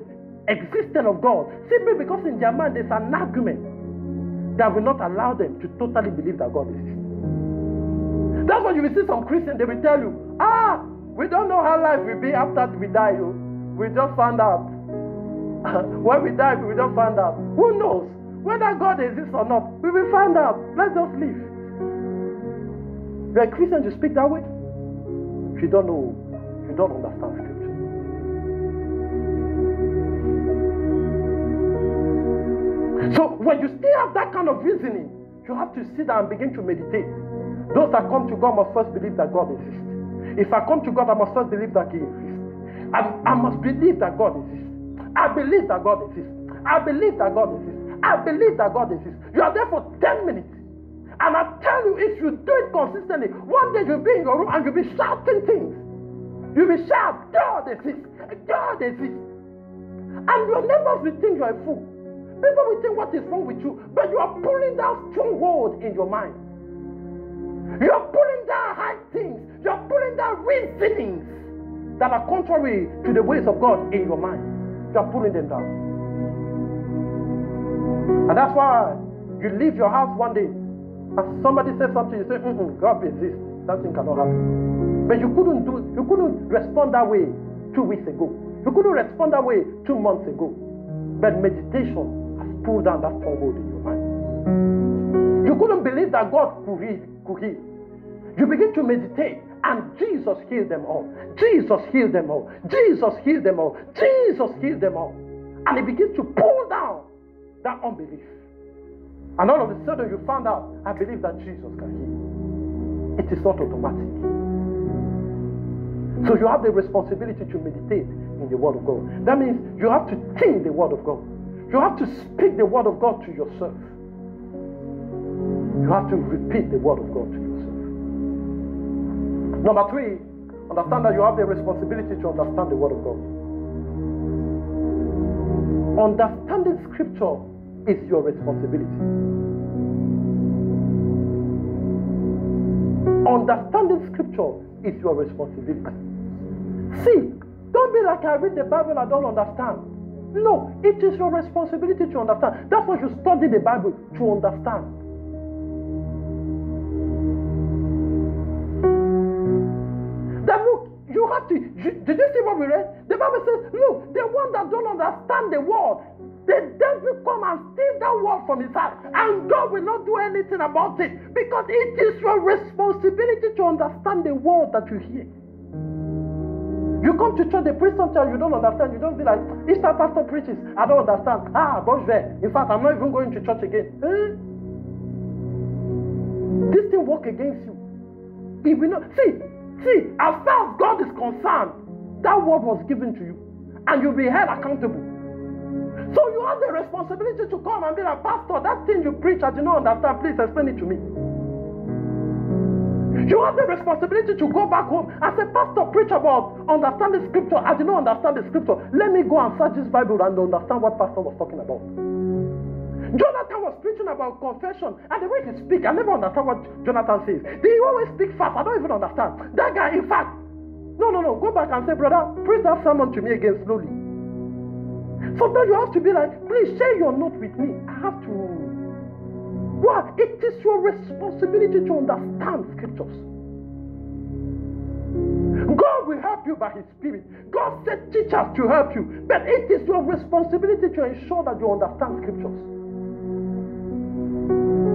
[SPEAKER 1] existence of God simply because in their mind there's an argument that will not allow them to totally believe that God exists. That's why you will see some Christians, they will tell you, we don't know how life will be after we die. We just found out. When we die, we just found out. Who knows? Whether God exists or not, we will find out. Let's just live. You're a Christian, you speak that way? If you don't know, you don't understand Scripture. So when you still have that kind of reasoning, you have to sit down and begin to meditate. Those that come to God must first believe that God exists. If I come to God, I must first believe that He exists. I must believe that God exists. I believe that God exists. I believe that God exists. I believe that God exists. You are there for 10 minutes. And I tell you, if you do it consistently, one day you'll be in your room and you'll be shouting things. You'll be shouting, God exists. God exists. And your neighbors will think you're a fool. People will think what is wrong with you. But you are pulling down stronghold in your mind. You are pulling down high things. You are pulling down reasonings that are contrary to the ways of God in your mind. You are pulling them down. And that's why you leave your house one day and somebody says something, you say, God exists. That thing cannot happen. But you couldn't respond that way 2 weeks ago. You couldn't respond that way 2 months ago. But meditation has pulled down that stronghold in your mind. You couldn't believe that God could heal. You begin to meditate, and Jesus healed them all. Jesus healed them all. Jesus healed them all. Jesus healed them all. And it begins to pull down that unbelief. And all of a sudden you found out, I believe that Jesus can heal. It is not automatic. So you have the responsibility to meditate in the Word of God. That means you have to think the Word of God. You have to speak the Word of God to yourself. You have to repeat the Word of God to yourself. Number 3, understand that you have the responsibility to understand the Word of God. Understanding Scripture is your responsibility. Understanding Scripture is your responsibility. See, don't be like, I read the Bible and I don't understand. No, it is your responsibility to understand. That's why you study the Bible, to understand. That look, you have to, did you see what we read? The Bible says, look, the one that don't understand the word, the devil come and steal that word from his heart, and God will not do anything about it, because it is your responsibility to understand the word that you hear. You come to church, the priest sometimes you don't understand. You don't be like, each time pastor preaches, I don't understand. In fact, I'm not even going to church again. This thing work against you. It will not. See, as far as God is concerned, that word was given to you, and you'll be held accountable. So you have the responsibility to come and be like, Pastor, that thing you preach, I do not understand. Please explain it to me. You have the responsibility to go back home and say, Pastor, preach about understanding Scripture. I do not understand the Scripture. Let me go and search this Bible and understand what Pastor was talking about. Jonathan was preaching about confession, and the way he speaks, I never understand what Jonathan says. He always speak fast. I don't even understand. That guy, in fact, no. Go back and say, brother, preach that sermon to me again slowly. Sometimes you have to be like, please share your note with me. I have to. What? It is your responsibility to understand Scriptures. God will help you by His Spirit. God sent teachers to help you. But it is your responsibility to ensure that you understand Scriptures.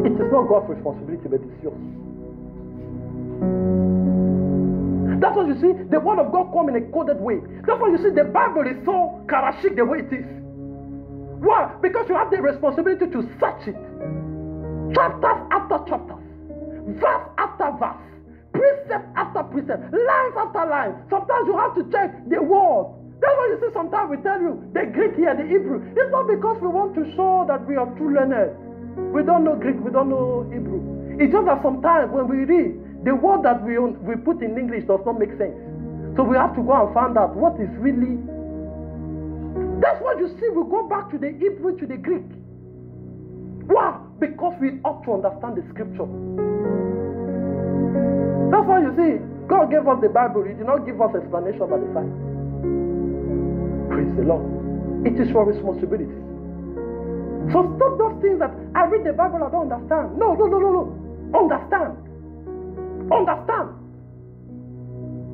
[SPEAKER 1] It is not God's responsibility, but it's yours. That's why you see the word of God come in a coded way. That's why you see the Bible is so karashik the way it is. Why? Because you have the responsibility to search it. Chapters after chapters, verse after verse, precept after precept, lines after lines. Sometimes you have to check the word. That's why you see sometimes we tell you the Greek here, the Hebrew. It's not because we want to show that we are true learned. We don't know Greek, we don't know Hebrew. It's just that sometimes when we read, the word that we put in English does not make sense. So we have to go and find out what is really. That's why you see we go back to the Hebrew, to the Greek. Why? Because we ought to understand the scripture. That's why you see, God gave us the Bible. He did not give us explanation by the side. Praise the Lord. It is your responsibility. So stop those things that I read the Bible, I don't understand. No.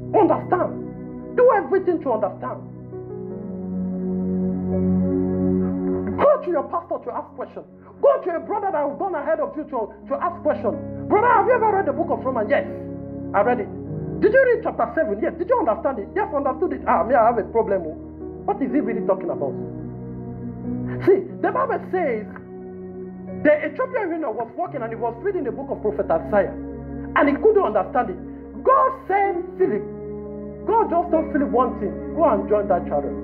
[SPEAKER 1] Understand. Do everything to understand. Go to your pastor to ask questions. Go to a brother that has gone ahead of you to ask questions. Brother, have you ever read the book of Romans? Yes, I read it. Did you read chapter 7? Yes. Did you understand it? Yes, understood it. Me, I have a problem. What is he really talking about? See, the Bible says the Ethiopian eunuch was walking and he was reading the book of Prophet Isaiah and he couldn't understand it. God sent Philip. God just told Philip one thing: go and join that chariot.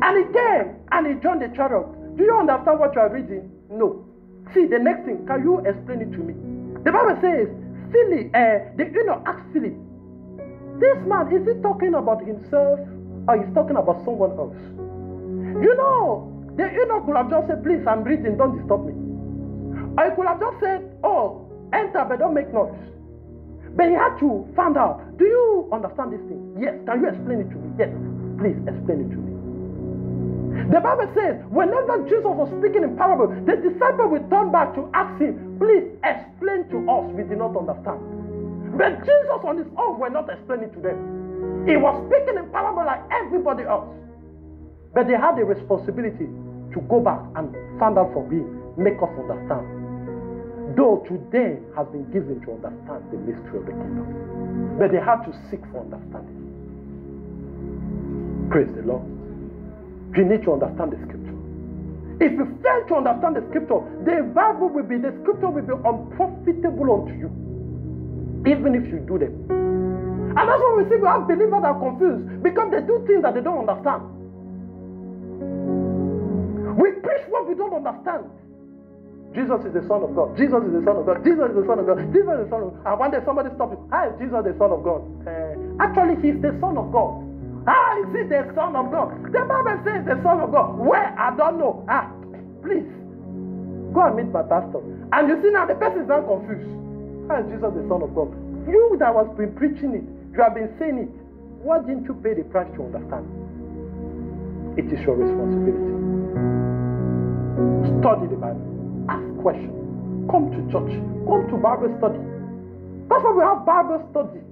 [SPEAKER 1] And he came and he joined the chariot. Do you understand what you are reading? No. See, the next thing, can you explain it to me? The Bible says, Philip, the eunuch asked Philip, this man, is he talking about himself or is he talking about someone else? You know, the eunuch could have just said, please, I'm reading, don't disturb me. Or he could have just said, oh, enter, but don't make noise. But he had to find out, do you understand this thing? Yes. Can you explain it to me? Yes. Please explain it to me. The Bible says, whenever Jesus was speaking in parable, the disciples would turn back to ask him, please explain to us, we did not understand. But Jesus on his own were not explaining to them. He was speaking in parable like everybody else. But they had the responsibility to go back and find out from him, make us understand. Though to them has been given to understand the mystery of the kingdom. But they had to seek for understanding. Praise the Lord. You need to understand the scripture. If you fail to understand the scripture, the scripture will be unprofitable unto you. Even if you do them. And that's why we see we have believers that are confused because they do things that they don't understand. We preach what we don't understand. Jesus is the Son of God. Jesus is the Son of God. Jesus is the Son of God. Jesus is the Son of God. And one day somebody stops you. How is Jesus the Son of God? Actually, he's the Son of God. How is he the Son of God? The Bible says the Son of God. Where? I don't know. Please. Go and meet my pastor. And you see now the person is not confused. How is Jesus the Son of God? You that was been preaching it, you have been saying it. Why didn't you pay the price to understand? It is your responsibility. Study the Bible. Ask questions. Come to church. Come to Bible study. That's why we have Bible study.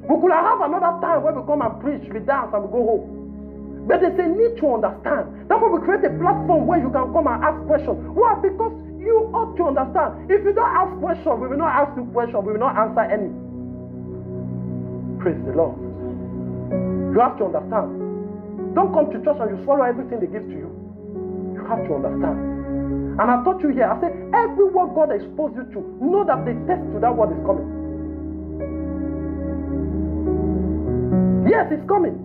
[SPEAKER 1] We could have another time where we come and preach, we dance and we go home. But there's a need to understand. That's why we create a platform where you can come and ask questions. Why? Because you ought to understand. If you don't ask questions, we will not ask you questions, we will not answer any. Praise the Lord. You have to understand. Don't come to church and you swallow everything they give to you. You have to understand. And I taught you here, I said, every word God exposed you to, know that the test to that word is coming. Yes, it's coming.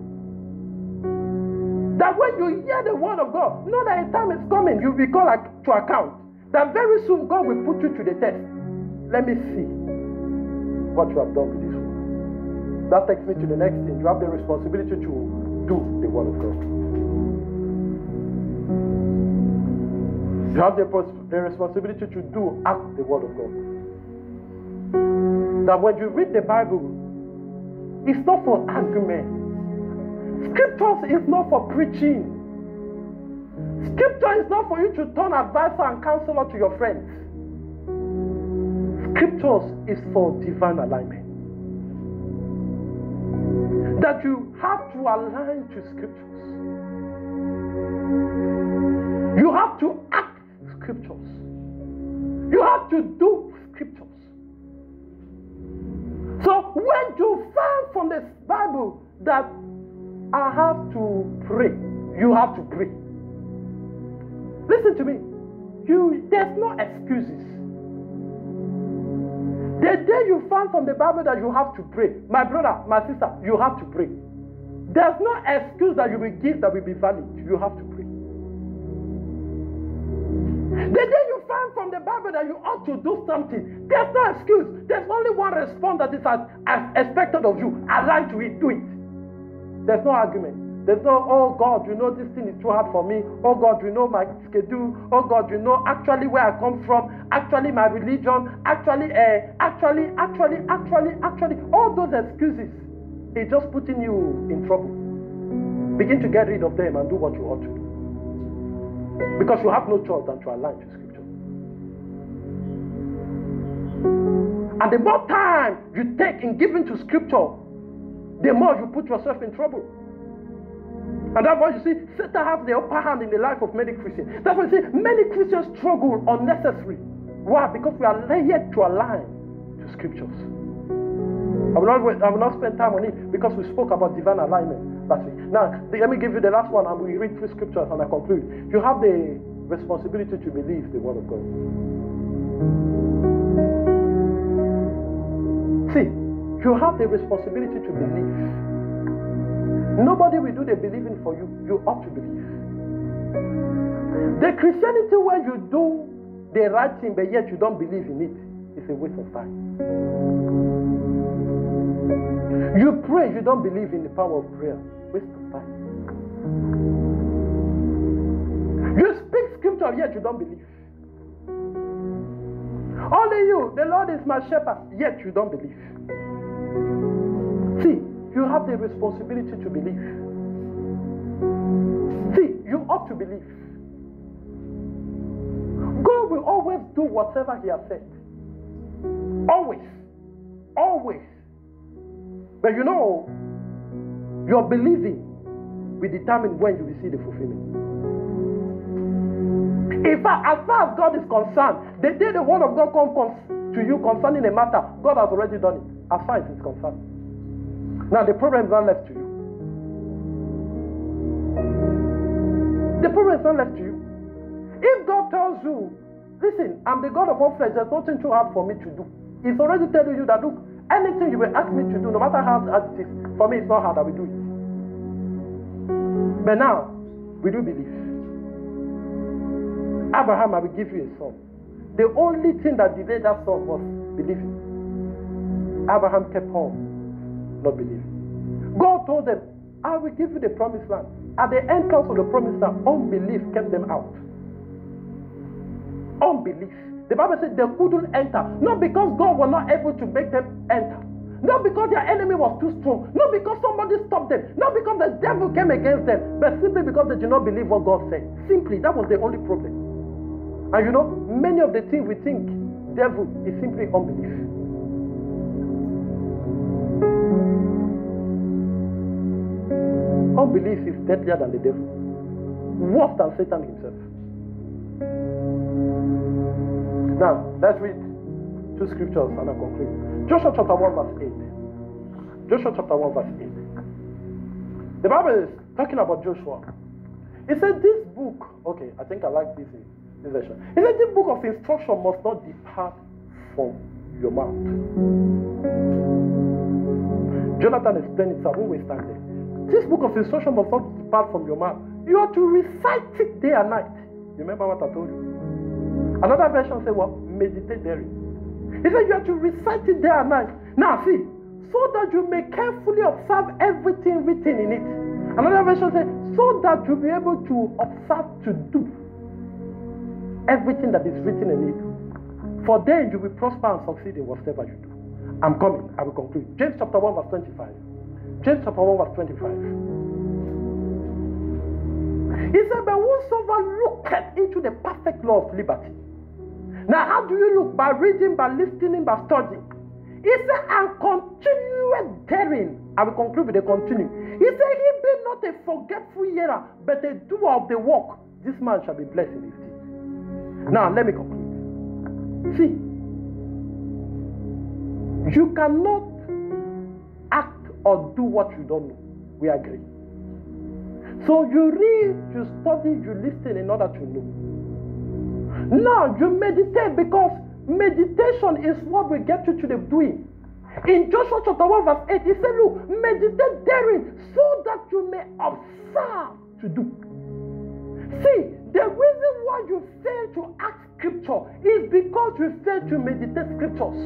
[SPEAKER 1] That when you hear the word of God, know that a time is coming, you'll be called to account. That very soon God will put you to the test. Let me see what you have done with this word. That takes me to the next thing. You have the responsibility to do the word of God. You have the responsibility to act the word of God. That when you read the Bible, it's not for argument. Scriptures is not for preaching. Scripture is not for you to turn advisor and counselor to your friends. Scriptures is for divine alignment. That you have to align to scriptures. You have to act scriptures. You have to do scriptures. So when you find for from the Bible that I have to pray, you have to pray. Listen to me. There's no excuses. The day you find from the Bible that you have to pray, my brother, my sister, you have to pray. There's no excuse that you will give that will be valid. You have to pray. The day you find from the Bible that you ought to do something, there's no excuse. There's only one response that is as expected of you. Align to it, do it. There's no argument. There's no, oh God, you know this thing is too hard for me. Oh God, you know my schedule. Oh God, you know actually where I come from. Actually my religion. Actually. All those excuses, it's just putting you in trouble. Begin to get rid of them and do what you ought to do. Because you have no choice than to align to Scripture. And the more time you take in giving to Scripture, the more you put yourself in trouble. And that's why you see, Satan has the upper hand in the life of many Christians. That's why you see, many Christians struggle unnecessarily. Why? Because we are yet to align to Scriptures. I will not spend time on it because we spoke about divine alignment last week. Now, let me give you the last one and we read through Scriptures and I conclude. You have the responsibility to believe the Word of God. See, you have the responsibility to believe. Nobody will do the believing for you. You ought to believe. The Christianity where you do the right thing but yet you don't believe in it is a waste of time. You pray, you don't believe in the power of prayer. Waste of time. You speak Scripture yet you don't believe. Only you, the Lord is my shepherd, yet you don't believe. See, you have the responsibility to believe. See, you ought to believe. God will always do whatever He has said. Always. Always. But you know, your believing will determine when you will see the fulfillment. In fact, as far as God is concerned, the day the word of God comes to you concerning a matter, God has already done it, as far as it's concerned. Now the problem is not left to you. The problem is not left to you. If God tells you, listen, I'm the God of all flesh, there's nothing too hard for me to do. He's already telling you that, look, anything you will ask me to do, no matter how hard it is, for me it's not hard, I will do it. But now, will you believe? Abraham, I will give you a son. The only thing that delayed that son was believing. Abraham kept on not believing. God told them, I will give you the promised land. At the entrance of the promised land, unbelief kept them out. Unbelief. The Bible said they couldn't enter. Not because God was not able to make them enter. Not because their enemy was too strong. Not because somebody stopped them. Not because the devil came against them. But simply because they did not believe what God said. Simply, that was the only problem. And you know, many of the things we think devil is simply unbelief. Unbelief is deadlier than the devil. Worse than Satan himself. Now, let's read two scriptures and I conclude. Joshua chapter 1 verse 8. Joshua chapter 1 verse 8. The Bible is talking about Joshua. It said this book, okay, I think I like this version. It said this book of instruction must not depart from your mouth. Jonathan explained it, so I won't waste time there. This book of instruction must not depart from your mouth. You are to recite it day and night. You remember what I told you? Another version said, well, meditate therein. He said you are to recite it day and night. Now see, so that you may carefully observe everything written in it. Another version said, so that you'll be able to observe to do everything that is written in it. For then you will prosper and succeed in whatever you do. I'm coming. I will conclude. James chapter 1 verse 25. James chapter 1 verse 25. He said, but whosoever looketh into the perfect law of liberty. Now, how do you look? By reading, by listening, by studying. He said, and continue therein. I will conclude with a continue. He said, he be not a forgetful hearer, but a doer of the work. This man shall be blessed in his deed. Now, let me conclude. See, you cannot act or do what you don't know. We agree. So you read, you study, you listen in order to know. Now you meditate, because meditation is what will get you to the doing. In Joshua chapter 1 verse 8, he said, look, meditate therein so that you may observe to do. See, the reason why you fail to act scripture is because you fail to meditate scriptures.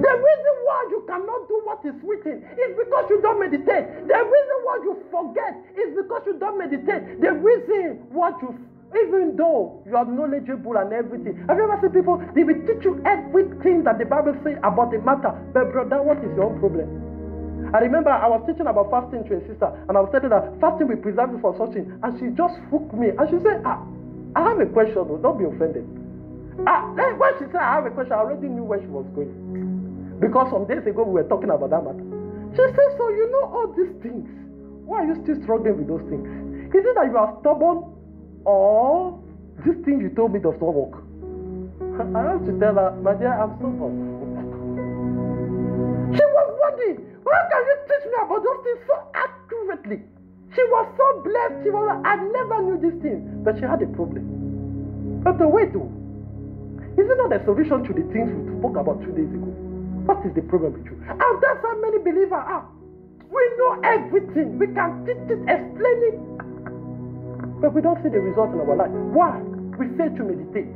[SPEAKER 1] The reason why you cannot do what is written is because you don't meditate. The reason why you forget is because you don't meditate. The reason why you, even though you are knowledgeable and everything. Have you ever seen people, they will teach you everything that the Bible says about the matter. But brother, what is your own problem? I remember I was teaching about fasting to a sister, and I was telling her fasting will preserve you for such thing. And she just hooked me. And she said, I have a question, don't be offended. When she said I have a question, I already knew where she was going. Because some days ago we were talking about that matter. She said, so you know all these things. Why are you still struggling with those things? Is it that you are stubborn, or this thing you told me does not work? I have to tell her, my dear, I'm stubborn. She was wondering, how can you teach me about those things so accurately? She was so blessed. She was like, I never knew this thing. But she had a problem. But wait, though. Is it not a solution to the things we spoke about 2 days ago? What is the problem with you? And that's how many believers are. We know everything. We can teach it, explain it. But we don't see the result in our life. Why? We fail to meditate.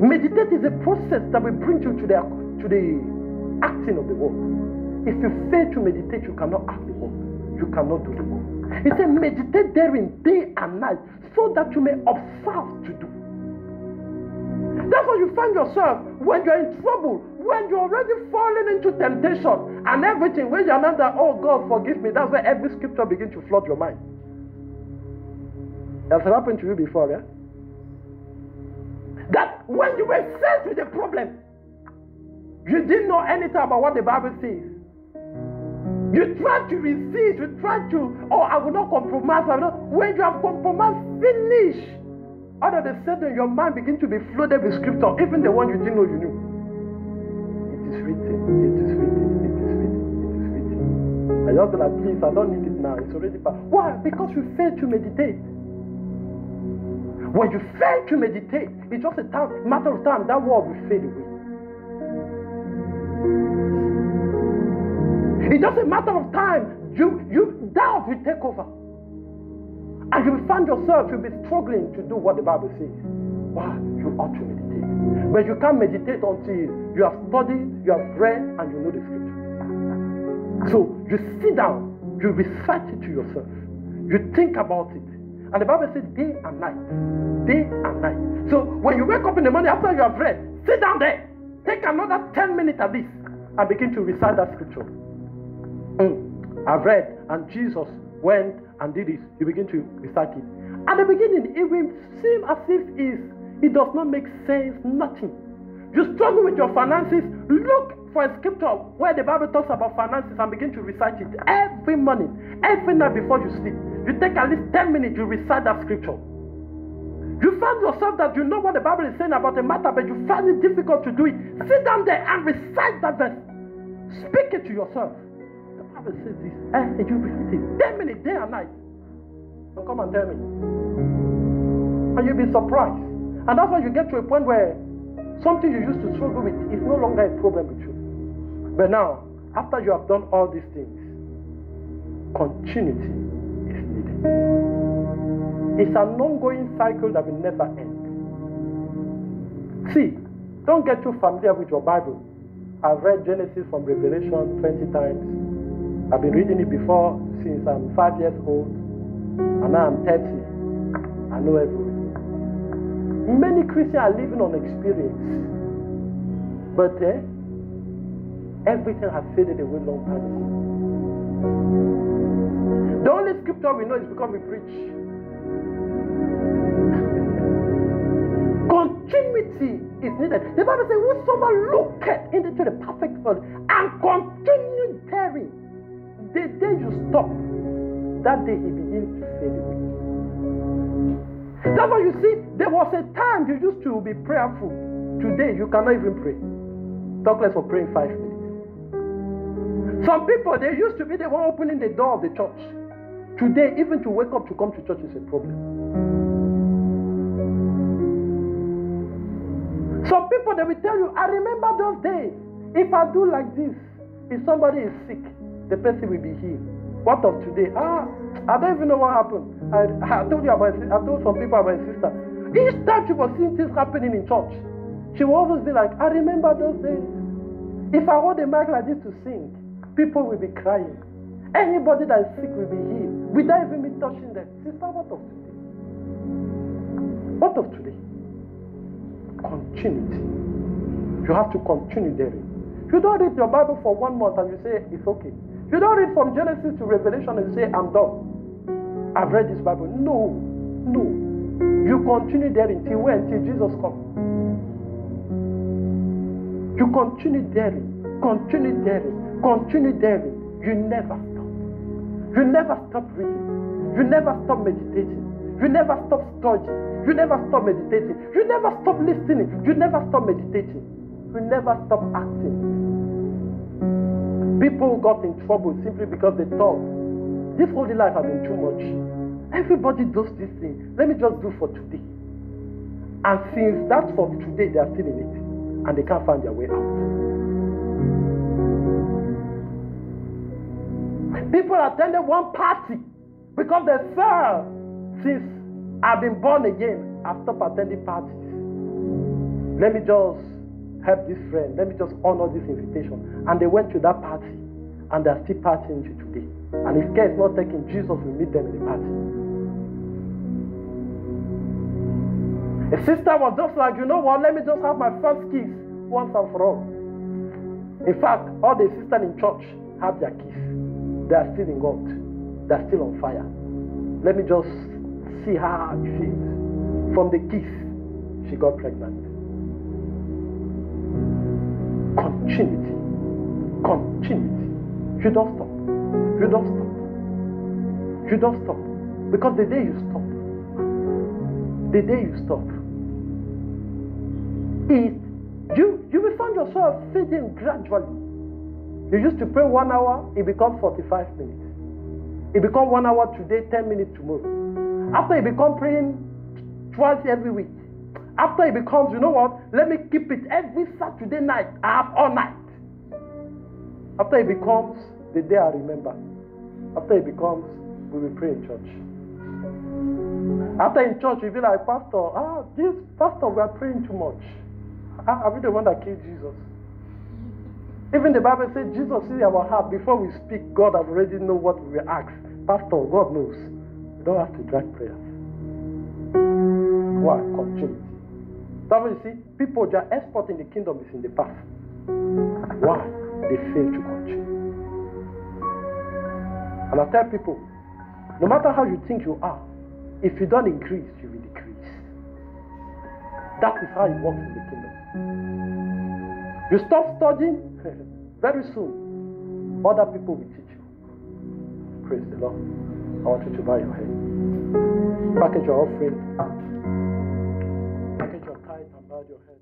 [SPEAKER 1] Meditate is a process that will bring you to the acting of the word. If you fail to meditate, you cannot act the word. You cannot do the word. He said, meditate therein day and night, so that you may observe to do. That's why you find yourself when you're in trouble, when you're already falling into temptation and everything, when you're not that, oh God, forgive me. That's where every scripture begins to flood your mind. That's happened to you before, yeah? That when you were faced with a problem, you didn't know anything about what the Bible says. You tried to resist, you tried to, oh, I will not compromise. When you have compromised, finish. All of a sudden, your mind begins to be flooded with scripture, even the one you didn't know you knew. It is written, it is written, it is written, it is written. I just like, please, I don't need it now. It's already past. Why? Because you failed to meditate. When you fail to meditate, it's just a matter of time, that word will fade away. It's just a matter of time, doubt will take over. And you will find yourself, you'll be struggling to do what the Bible says. Why? You ought to meditate. But you can't meditate until you have studied, you have read, and you know the scripture. So you sit down, you recite it to yourself. You think about it. And the Bible says day and night. Day and night. So when you wake up in the morning after you have read, sit down there. Take another 10 minutes at least and begin to recite that scripture. I've read, and Jesus went and did this. You begin to recite it. At the beginning, it will seem as if it does not make sense, nothing. You struggle with your finances, look for a scripture where the Bible talks about finances and begin to recite it every morning, every night before you sleep. You take at least 10 minutes, you recite that scripture. You find yourself that you know what the Bible is saying about a matter, but you find it difficult to do it. Sit down there and recite that verse. Speak it to yourself. The Bible says this, and you repeat it 10 minutes, day and night. Don't come and tell me. And you'll be surprised. And that's why you get to a point where something you used to struggle with is no longer a problem with you. But now, after you have done all these things, continuity is needed. It's an ongoing cycle that will never end. See, don't get too familiar with your Bible. I've read Genesis from Revelation 20 times. I've been reading it before since I'm 5 years old. And now I'm 30. I know everything. Many Christians are living on experience. But everything has faded away long time ago. The only scripture we know is because we preach. Continuity is needed. The Bible says, whosoever looketh into the perfect world and continue therein, the day you stop, that day he begins to fade away. That's why you see, there was a time you used to be prayerful. Today, you cannot even pray. Talk less of praying 5 minutes. Some people, they used to be the one opening the door of the church. Today, even to wake up to come to church is a problem. Some people, they will tell you, I remember those days. If I do like this, if somebody is sick, the person will be healed. What of today? I don't even know what happened. I told some people about my sister. Each time she was seeing things happening in church, she will always be like, I remember those days. If I hold a mic like this to sing, people will be crying. Anybody that is sick will be healed without even me touching them. Sister, what of today? What of today? Continuity. You have to continue therein. You don't read your Bible for 1 month and you say it's okay. You don't read from Genesis to Revelation and you say I'm done. I've read this Bible. No. You continue therein till when? Till Jesus comes. You continue therein. Continue therein. Continue therein. You never stop. You never stop reading. You never stop meditating. You never stop studying. You never stop meditating. You never stop listening. You never stop meditating. You never stop acting. People got in trouble simply because they thought, this holy life has been too much. Everybody does this thing. Let me just do for today. And since that's for today, they are still in it. And they can't find their way out. People attended one party because they felt, since I've been born again, I've stopped attending parties. Let me just help this friend. Let me just honor this invitation. And they went to that party. And they're still partying to today. And if care is not taken, Jesus will meet them in the party. A sister was just like, you know what? Let me just have my first kiss once and for all. In fact, all the sisters in church have their kiss. They are still in God. They are still on fire. Let me just see how it feels. From the kiss, she got pregnant. Continuity. You don't stop. You don't stop. Because the day you stop, you will find yourself fading gradually. You used to pray 1 hour, it becomes 45 minutes. It becomes 1 hour today, 10 minutes tomorrow. After it becomes praying twice every week. After it becomes, you know what? Let me keep it every Saturday night. I have all night. After it becomes the day I remember. After it becomes, we will pray in church. After in church, you'll be like, Pastor, we are praying too much. Are we the one that killed Jesus? Even the Bible says Jesus sees our heart. Before we speak, God has already know what we will ask. Pastor, God knows. You don't have to drag prayers. Why? Continuity. That means, you see, people, their export in the kingdom is in the past. Why? They fail to continue. And I tell people, no matter how you think you are, if you don't increase, you will decrease. That is how it works in the kingdom. You stop studying, very soon, other people will teach you. Praise the Lord. I want you to bow your head. Package your offering. Package your tithe and bow your head.